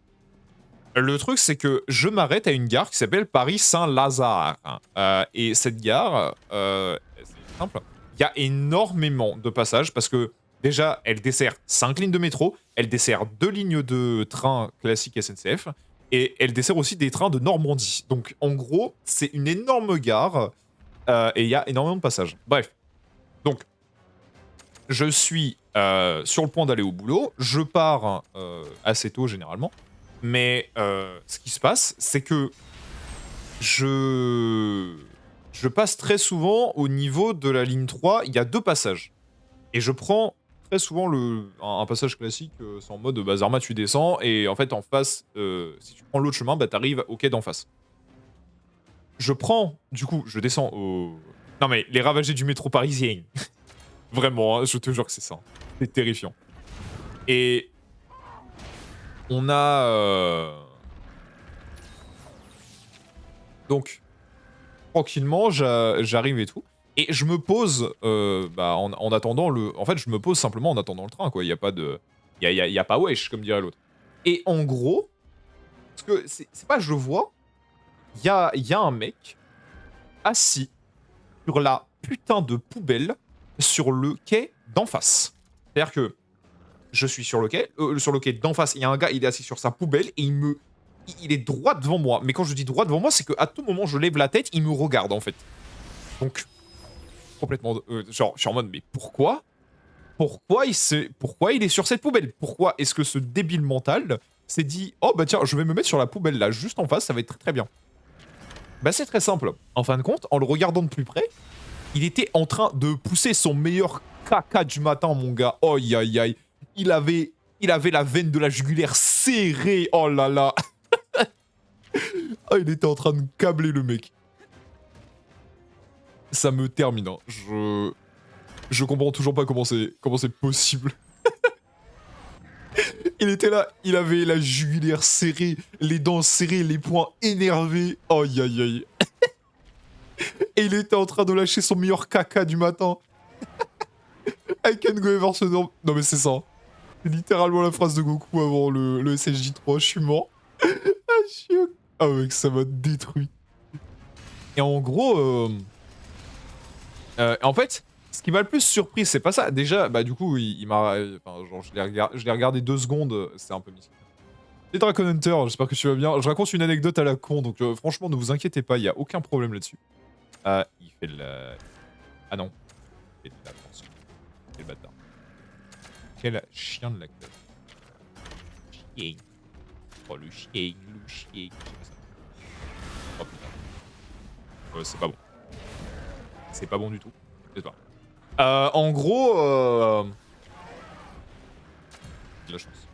Le truc, c'est que je m'arrête à une gare qui s'appelle Paris-Saint-Lazare. Et cette gare, c'est simple, il y a énormément de passages parce que déjà, elle dessert 5 lignes de métro, elle dessert 2 lignes de train classique SNCF, et elle dessert aussi des trains de Normandie. Donc en gros, c'est une énorme gare, et il y a énormément de passages. Bref. Donc, je suis sur le point d'aller au boulot, je pars assez tôt généralement, mais ce qui se passe, c'est que je passe très souvent au niveau de la ligne 3, il y a 2 passages. Et je prends très souvent un passage classique, c'est en mode Bazarma, tu descends, et en fait en face, si tu prends l'autre chemin, bah t'arrives au quai d'en face. Je prends, du coup, je descends au... Non mais, les ravagés du métro parisien. Vraiment, hein, je te jure que c'est ça. C'est terrifiant. Et... On a... Donc, tranquillement, j'arrive et tout. Et je me pose, en attendant le... En fait, je me pose simplement en attendant le train, quoi. Il n'y a pas de... Il y a pas wesh, comme dirait l'autre. Et en gros, parce que c'est pas je vois, il y a un mec assis sur la putain de poubelle sur le quai d'en face. C'est-à-dire que je suis sur le quai d'en face, il y a un gars, il est assis sur sa poubelle et il est droit devant moi. Mais quand je dis droit devant moi, c'est qu'à tout moment, je lève la tête, il me regarde, en fait. Donc, complètement... genre, je suis en mode, mais pourquoi il est sur cette poubelle? Pourquoi est-ce que ce débile mental s'est dit, oh bah tiens, je vais me mettre sur la poubelle là, juste en face, ça va être très bien. Bah c'est très simple. En fin de compte, en le regardant de plus près, il était en train de pousser son meilleur caca du matin, mon gars. Oh aïe aïe. Il avait la veine de la jugulaire serrée. Oh là là. Oh, il était en train de câbler le mec. Ça me termine. Hein. Je comprends toujours pas comment c'est possible. Il était là, il avait la jugulaire serrée, les dents serrées, les poings énervés. Oh aïe aïe aïe. Et il était en train de lâcher son meilleur caca du matin. I can go ever so norm. Non mais c'est ça. C'est littéralement la phrase de Goku avant le SSJ3. Je suis mort. Ah mec, ça m'a détruit. Et en gros, en fait, ce qui m'a le plus surpris, c'est pas ça. Déjà, bah du coup, il m'a... Enfin, genre, je l'ai regardé 2 secondes, c'était un peu miskin. C'est Dragon Hunter, j'espère que tu vas bien. Je raconte une anecdote à la con, donc franchement, ne vous inquiétez pas, il y a aucun problème là-dessus. Il fait de la... Ah non. Il fait de la pension. Quel bâtard. Quel chien de la classe. Chien. Oh, le chien, le chien. Oh putain. C'est pas bon. C'est pas bon du tout. C'est pas. En gros, j'ai de la chance.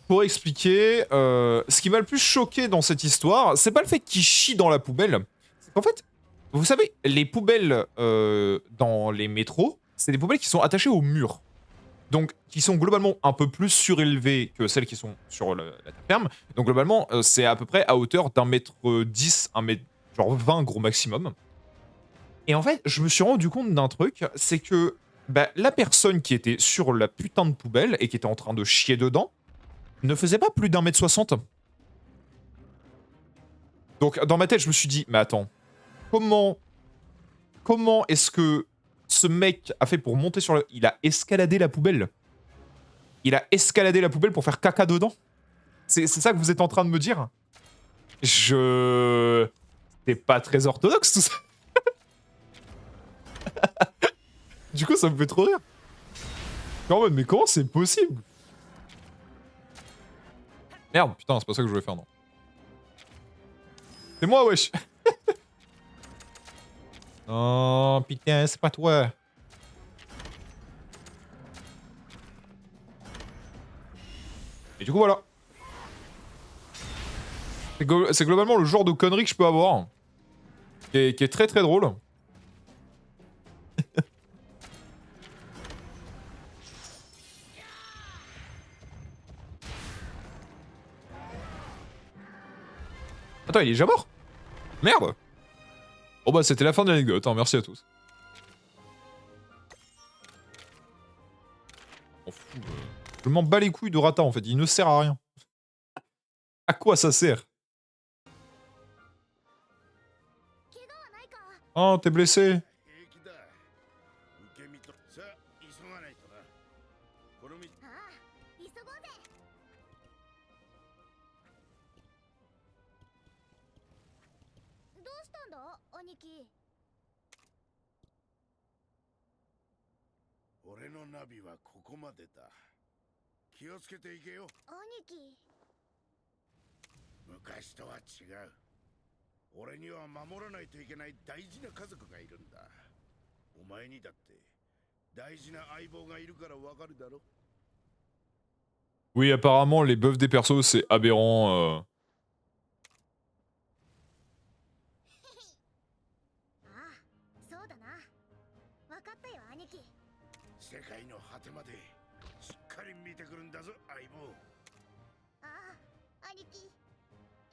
Pour expliquer, ce qui m'a le plus choqué dans cette histoire, c'est pas le fait qu'il chie dans la poubelle. C'est qu'en fait, vous savez, les poubelles dans les métros, c'est des poubelles qui sont attachées au mur. Donc, qui sont globalement un peu plus surélevées que celles qui sont sur la terre ferme. Donc, globalement, c'est à peu près à hauteur d'un mètre 10, un mètre, genre 20 gros maximum. Et en fait, je me suis rendu compte d'un truc, c'est que bah, la personne qui était sur la putain de poubelle et qui était en train de chier dedans ne faisait pas plus d'1m60. Donc, dans ma tête, je me suis dit, mais attends, comment est-ce que ce mec a fait pour monter sur le... Il a escaladé la poubelle. Il a escaladé la poubelle pour faire caca dedans. C'est ça que vous êtes en train de me dire? C'est pas très orthodoxe tout ça. Du coup, ça me fait trop rire. Non, mais comment c'est possible? Merde, putain, c'est pas ça que je voulais faire, non. C'est moi, wesh. Oh, putain, c'est pas toi. Et du coup, voilà. C'est globalement le genre de connerie que je peux avoir. Qui est très très drôle. Attends, il est déjà mort? Merde. Bon bah c'était la fin de l'anecdote, hein, merci à tous. Je m'en bats les couilles de Rata en fait, il ne sert à rien. À quoi ça sert? Oh, t'es blessé. 平気だ受け身とさあ急がないとなこの道ああ急ごうぜどうしたんだ兄貴俺のナビはここまでだ気をつけていけよ兄貴昔とは違う俺には守らないといけない大事な家族がいるんだお前にだって大事な相棒がいるからわかるだろ Oui, apparemment, les buffs des persos, c'est aberrant. ああそうだな分かったよ兄貴世界の果てまでしっかり見てくるんだぞ相棒ああ兄貴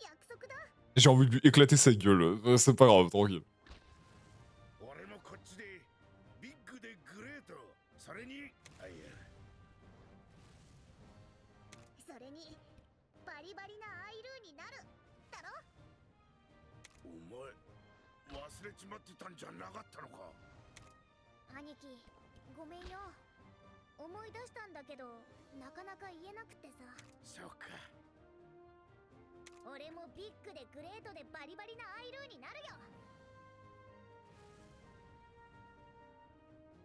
約束だ J'ai envie de lui éclater sa gueule. C'est pas grave, tranquille. 俺もこっちでビッグでグレートそれにあいやそれにバリバリなアイルーになるだろお前忘れちまってたんじゃなかったのか兄貴ごめんよ思い出したんだけどなかなか言えなくてさそうか俺もビッグでグレートでバリバリなアイルーになるよ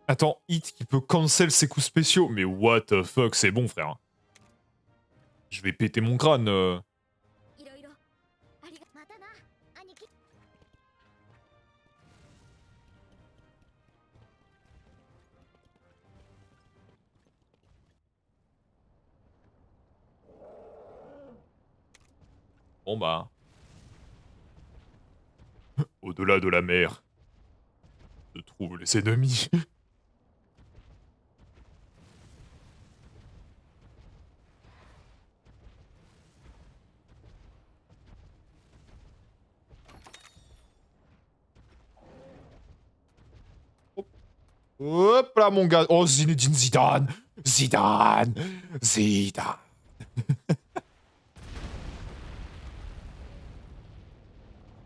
Attends, Hit qui peut cancel ses coups spéciaux. Mais what the fuck, c'est bon, frère. Je vais péter mon crâne. いろいろありがまたな兄貴 Bon bah. Au-delà de la mer, se trouvent les ennemis. Hop là, mon gars. Oh, Zinedine Zidane. Zidane. Zidane.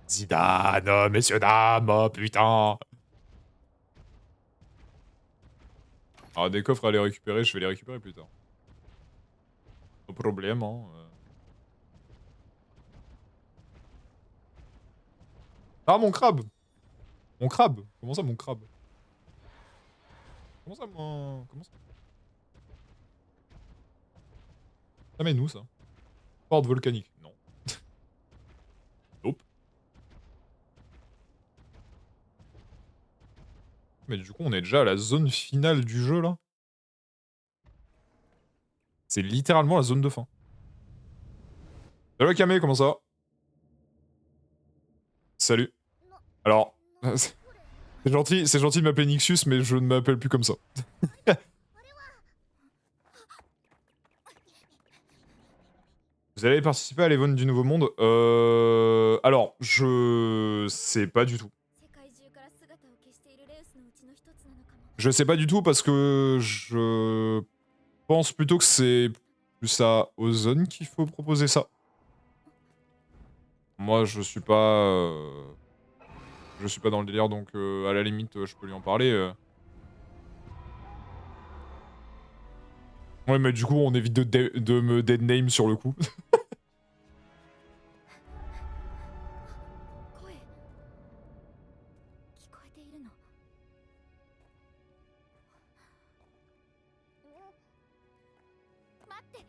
Zidane, messieurs, dames, oh putain. Alors, des coffres à les récupérer, je vais les récupérer plus tard. Pas de problème, hein. Ah, mon crabe. Mon crabe. Comment ça, mon crabe? Comment ça, mon... Comment ça? Ça mène où ça? Porte volcanique. Non. Nope. Mais du coup, on est déjà à la zone finale du jeu là. C'est littéralement la zone de fin. Salut Kamé, comment ça va? Salut. Alors, c'est gentil de m'appeler Nixus, mais je ne m'appelle plus comme ça. Vous allez participer à l'Event du Nouveau Monde? Alors, je sais pas du tout. 世界中から姿を消しているレウスのうちの一つなのかも。 Je sais pas du tout parce que je pense plutôt que c'est plus à Ozone qu'il faut proposer ça. Moi, je suis pas dans le délire, donc à la limite, je peux lui en parler. Ouais, mais du coup, on évite de me dead name sur le coup. 声聞こえているの。待って。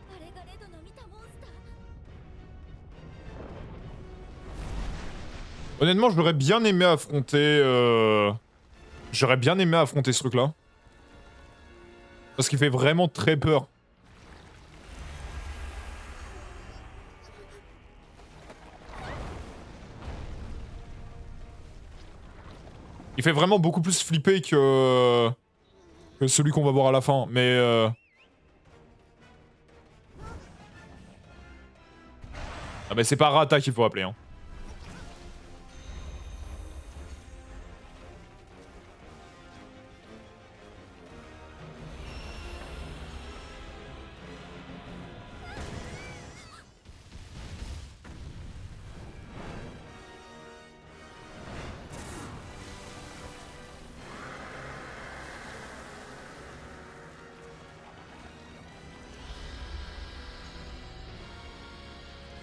あれがレドの見たモンスター。 Honnêtement, j'aurais bien aimé affronter. J'aurais bien aimé affronter ce truc-là. Parce qu'il fait vraiment très peur. Il fait vraiment beaucoup plus flipper que celui qu'on va voir à la fin, mais ah bah c'est pas Rata qu'il faut appeler, hein.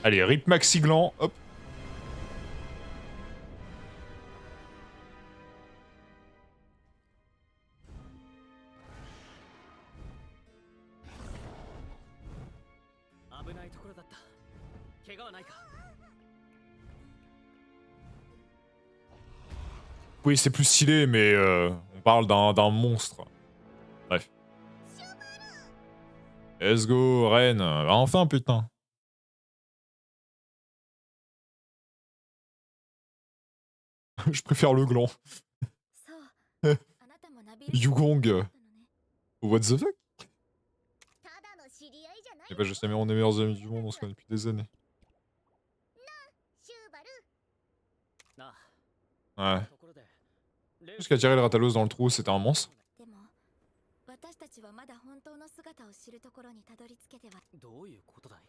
Allez, rip maxi gland, hop. Oui, c'est plus stylé, mais on parle d'un monstre. Bref. Let's go, Ren. Enfin, putain. Je préfère le gland. そう。あなたもナビルス Yugong. What the fuck? ただの知り合いじゃない C'est pas juste on est meilleurs amis du monde, on se connaît depuis des années. シューバル。 Ouais. Parce qu'à tirer le Ratalos dans le trou, c'était un monstre. でも私たちはまだ本当の姿を知るところにたどり着けては。どういうことだい？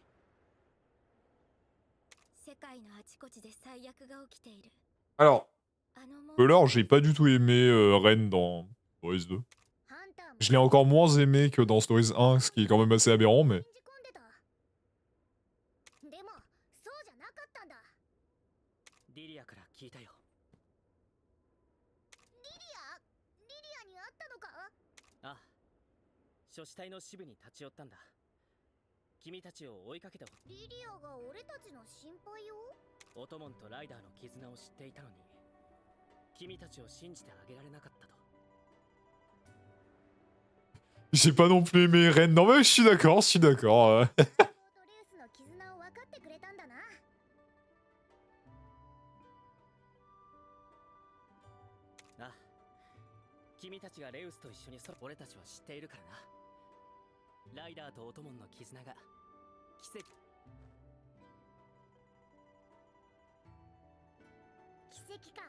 世界のあちこちで最悪が起きている。 Alors, あのモン alors j'ai pas du tout aimé Ren dans Stories 2. ハンターも Je l'ai encore moins aimé que dans Stories 1, ce qui est quand même assez aberrant, mais... 信じ込んでた。でもそうじゃなかったんだ。ディリアから聞いたよ。リリアに会ったのか。ああ、書死体の支部に立ち寄ったんだ。君たちを追いかけてリリアが俺たちの心配を。オトモンとライダーの絆を知っていたのに、君たちを信じてあげられなかったと。 J'ai pas non plus aimé Ren. Non mais je suis d'accord, je suis d'accord. とレウスの絆を分かってくれたんだな。ああ、君たちがレウスと一緒に俺たちは知っているからな。ライダーとオトモンの絆が奇跡。石か。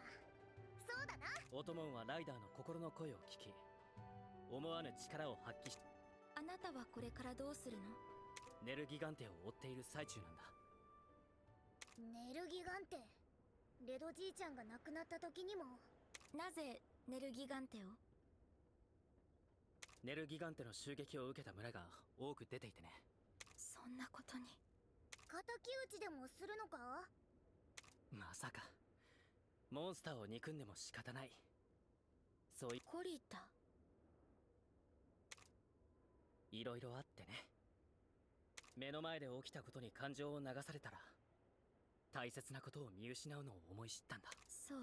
そうだな。オトモンはライダーの心の声を聞き、思わぬ力を発揮し、あなたはこれからどうするの？ネルギガンテを追っている最中なんだ。ネルギガンテ。レドじいちゃんが亡くなった時にも。なぜネルギガンテを？ネルギガンテの襲撃を受けた村が多く出ていてね。そんなことに。敵討ちでもするのか？まさかモンスターを憎んでも仕方ない。そういコリタ。いろいろあってね。目の前で起きたことに感情を流されたら大切なことを見失うのを思い知ったんだ。そう。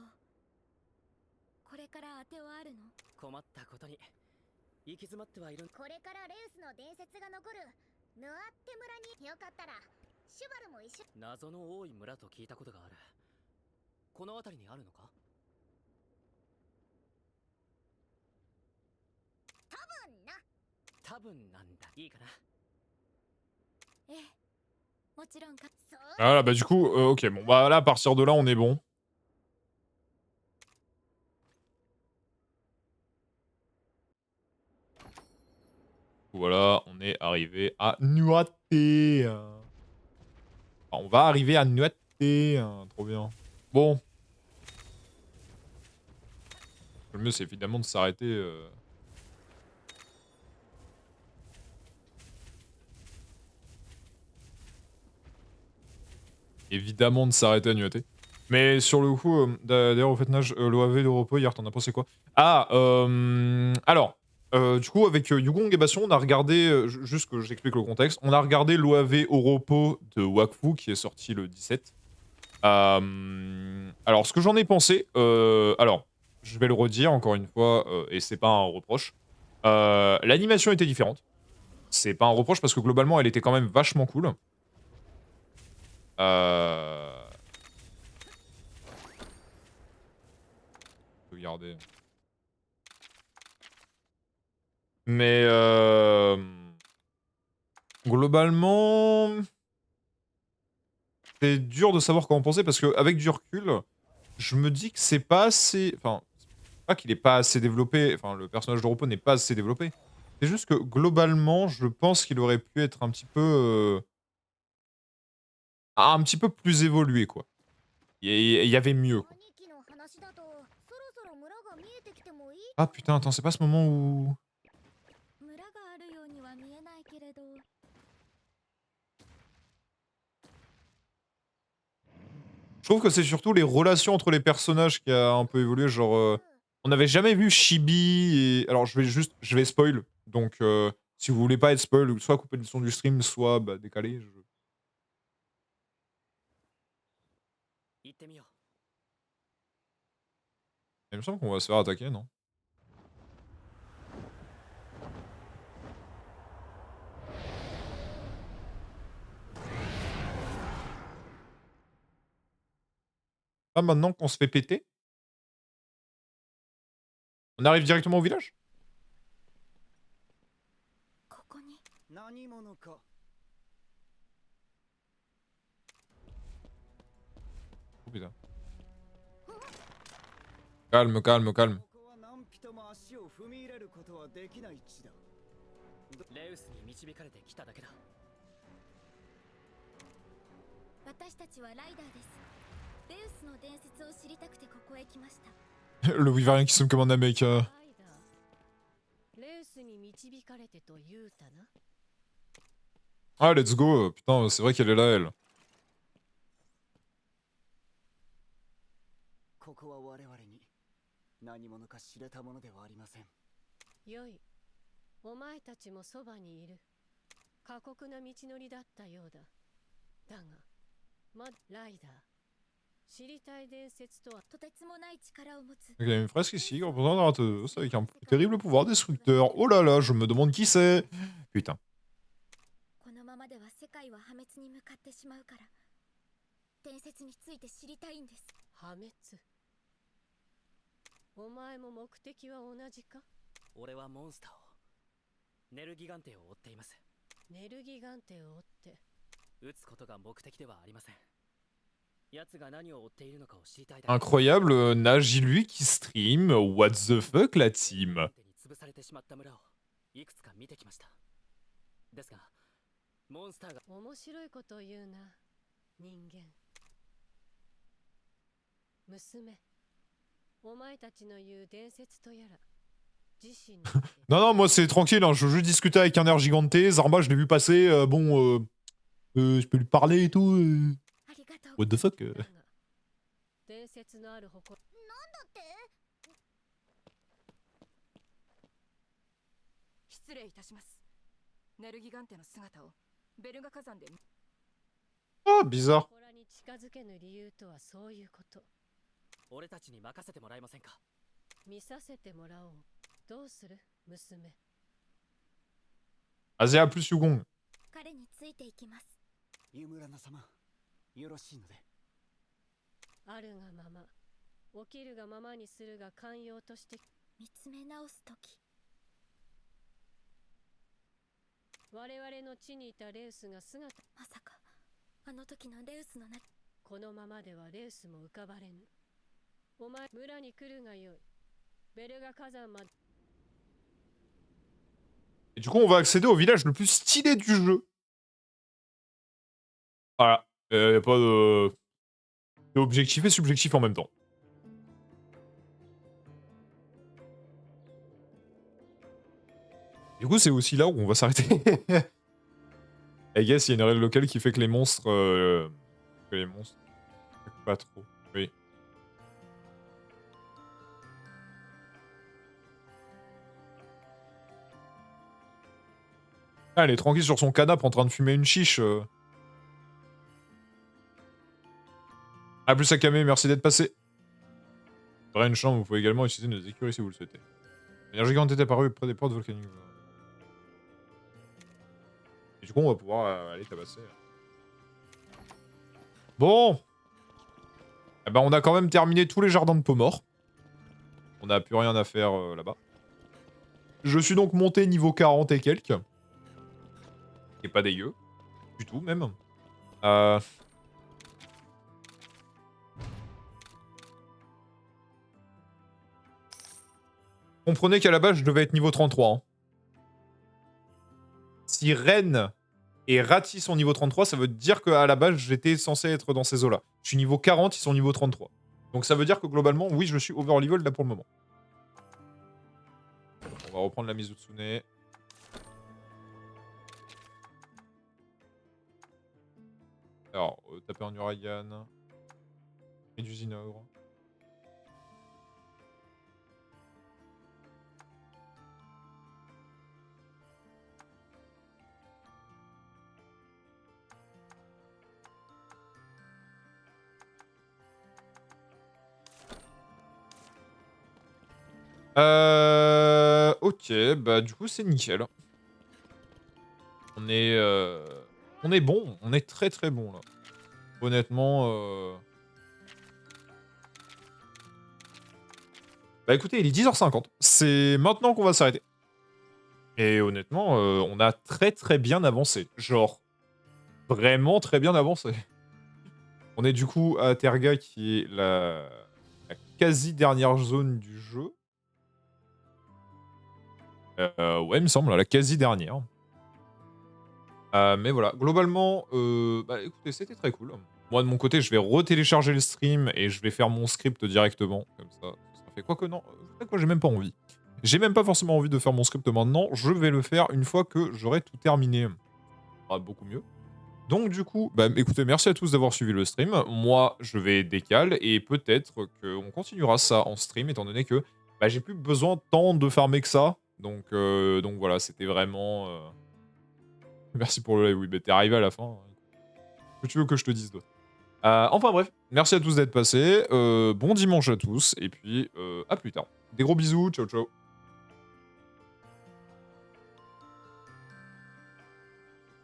これから当てはあるの？困ったことに行き詰まってはいる。これからレウスの伝説が残るヌアッテ村によかったらシュバルも一緒。謎の多い村と聞いたことがある。この辺りにあるのか？多分な。多分なんだ。いいかな。ええ。もちろんか。そう。Voilà, bah du coup, ok, bon, bah là, à partir de là, on est bon. Voilà, on est arrivé à Nuate. Enfin, on va arriver à Nuate. Trop bien. Bon. Le mieux, c'est évidemment de s'arrêter. Évidemment de s'arrêter à Nuate. Mais sur le coup, d'ailleurs, au fait, Nage, l'OAV de repos, hier, t'en as pensé quoi? Ah, alors, du coup, avec Yugong et Bastion, on a regardé, juste que j'explique le contexte, on a regardé l'OAV au repos de Wakfu qui est sorti le 17. Alors, ce que j'en ai pensé, alors, je vais le redire encore une fois, et c'est pas un reproche. L'animation était différente. C'est pas un reproche parce que globalement, elle était quand même vachement cool. Regardez. Mais globalement, c'est dur de savoir comment penser parce qu'avec du recul, je me dis que c'est pas assez. Enfin, c'est pas qu'il est pas assez développé. Enfin, le personnage de repos n'est pas assez développé. C'est juste que globalement, je pense qu'il aurait pu être un petit peu plus évolué, quoi. Il y avait mieux, quoi. Ah putain, attends, c'est pas ce moment où. Je trouve que c'est surtout les relations entre les personnages qui a un peu évolué. Genre, on n'avait jamais vu Chibi et. Alors, je vais spoil. Donc, si vous voulez pas être spoil, soit couper le son du stream, soit bah, décaler. Il me semble qu'on va se faire attaquer, non? Ah, maintenant qu'on se fait péter? On arrive directement au village? Oh putain. Calme, calme, calme. レウスに導かれてきただけだ。私たちはライダーです。レウスの伝説を知りたくてここへ来ました。Le Wyverian qui se commande avec. レウスに導かれてと言うたな。Ah, let's go. Putain, c'est vrai qu'elle est là, elle. ここは我々に何者か知れたものではありません。よい。お前たちもそばにいる。過酷な道のりだったようだ。だが、ライダー。知りたい伝説とはとてつもない力を持つ。 Il y a une fresque ici, représentant Aratos, avec un terrible pouvoir destructeur. Oh là là, je me demande qui c'est. Putain. このままでは世界は破滅に向かってしまうから、伝説について知りたいんです。破滅。お前も目的は同じか？俺はモンスターを、ネルギガンテを追っています。ネルギガンテを追って撃つことが目的ではありません。奴が何を追っているのかを知りたいだけ。 Incroyable, Nagi lui qui stream. What the fuck la team? 手に潰されてしまった村をいくつか見てきました。ですがモンスターが面白いことを言うな、人間。娘、お前たちの言う伝説とやら、自身にて Non, non, moi c'est tranquille, hein, je veux juste discuter avec un air giganté. Zarma, je l'ai vu passer. Je peux lui parler et tout. ありがとう。 What the fuck だが伝説のある誇り。なんだって？失礼いたします。ネルギガンテの姿をベルガ火山で Ah, bizarre. 祠に近づけぬ理由とはそういうこと。俺たちに任せてもらえませんか。見させてもらおう。どうする、娘。 Vas-y, à plus, Yugong. 彼についていきます。ユムラナ様、よろしいので。あるがまま、起きるがままにするが寛容として見つめ直すとき、我々の地にいたレウスが姿、まさかあの時のレウスのな。このままではレウスも浮かばれぬ。お前、村に来るがよい。ベルガ火山まで。 Et du coup, on va accéder au village le plus stylé du jeu. Voilà. Y a pas de... C'est objectif et subjectif en même temps. Du coup, c'est aussi là où on va s'arrêter. I guess, il y a une règle locale qui fait que les monstres... Que les monstres... Pas trop. Oui. Ah, elle est tranquille sur son canapé en train de fumer une chiche. A plus Akame, merci d'être passé. Vrai une chambre, vous pouvez également utiliser nos écuries si vous le souhaitez. L'énergie gigante est apparue près des portes volcaniques. Et du coup, on va pouvoir aller tabasser. Bon. Eh ben, on a quand même terminé tous les jardins de Pomor. On n'a plus rien à faire là-bas. Je suis donc monté niveau 40 et quelques. Et pas dégueu. Du tout, même. Comprenez qu'à la base, je devais être niveau 33. Hein. Si Ren et Rati sont niveau 33, ça veut dire qu'à la base, j'étais censé être dans ces eaux-là. Je suis niveau 40, ils sont niveau 33. Donc ça veut dire que globalement, oui, je suis over-level là pour le moment. On va reprendre la Mizutsune. Alors, taper en Uragan. Et du Zinogre. Ok, bah du coup c'est nickel. On est bon, on est très très bon là. Honnêtement. Bah écoutez, il est 10h50. C'est maintenant qu'on va s'arrêter. Et honnêtement, on a très très bien avancé. Genre, vraiment très bien avancé. On est du coup à Terga qui est la quasi dernière zone du jeu. Ouais, il me semble, la quasi dernière. Mais voilà, globalement, bah écoutez, c'était très cool. Moi de mon côté, je vais retélécharger le stream et je vais faire mon script directement. Comme ça fait quoi que non. Quoi, j'ai même pas envie. J'ai même pas forcément envie de faire mon script maintenant. Je vais le faire une fois que j'aurai tout terminé. Ça sera beaucoup mieux. Donc du coup, bah écoutez, merci à tous d'avoir suivi le stream. Moi, je vais décaler et peut-être qu'on continuera ça en stream, étant donné que bah, j'ai plus besoin tant de farmer que ça. Donc voilà, c'était vraiment... Merci pour le live, oui, bah t'es arrivé à la fin. Que tu veux que je te dise, toi. Enfin bref, merci à tous d'être passés. Bon dimanche à tous, et puis à plus tard. Des gros bisous, ciao ciao.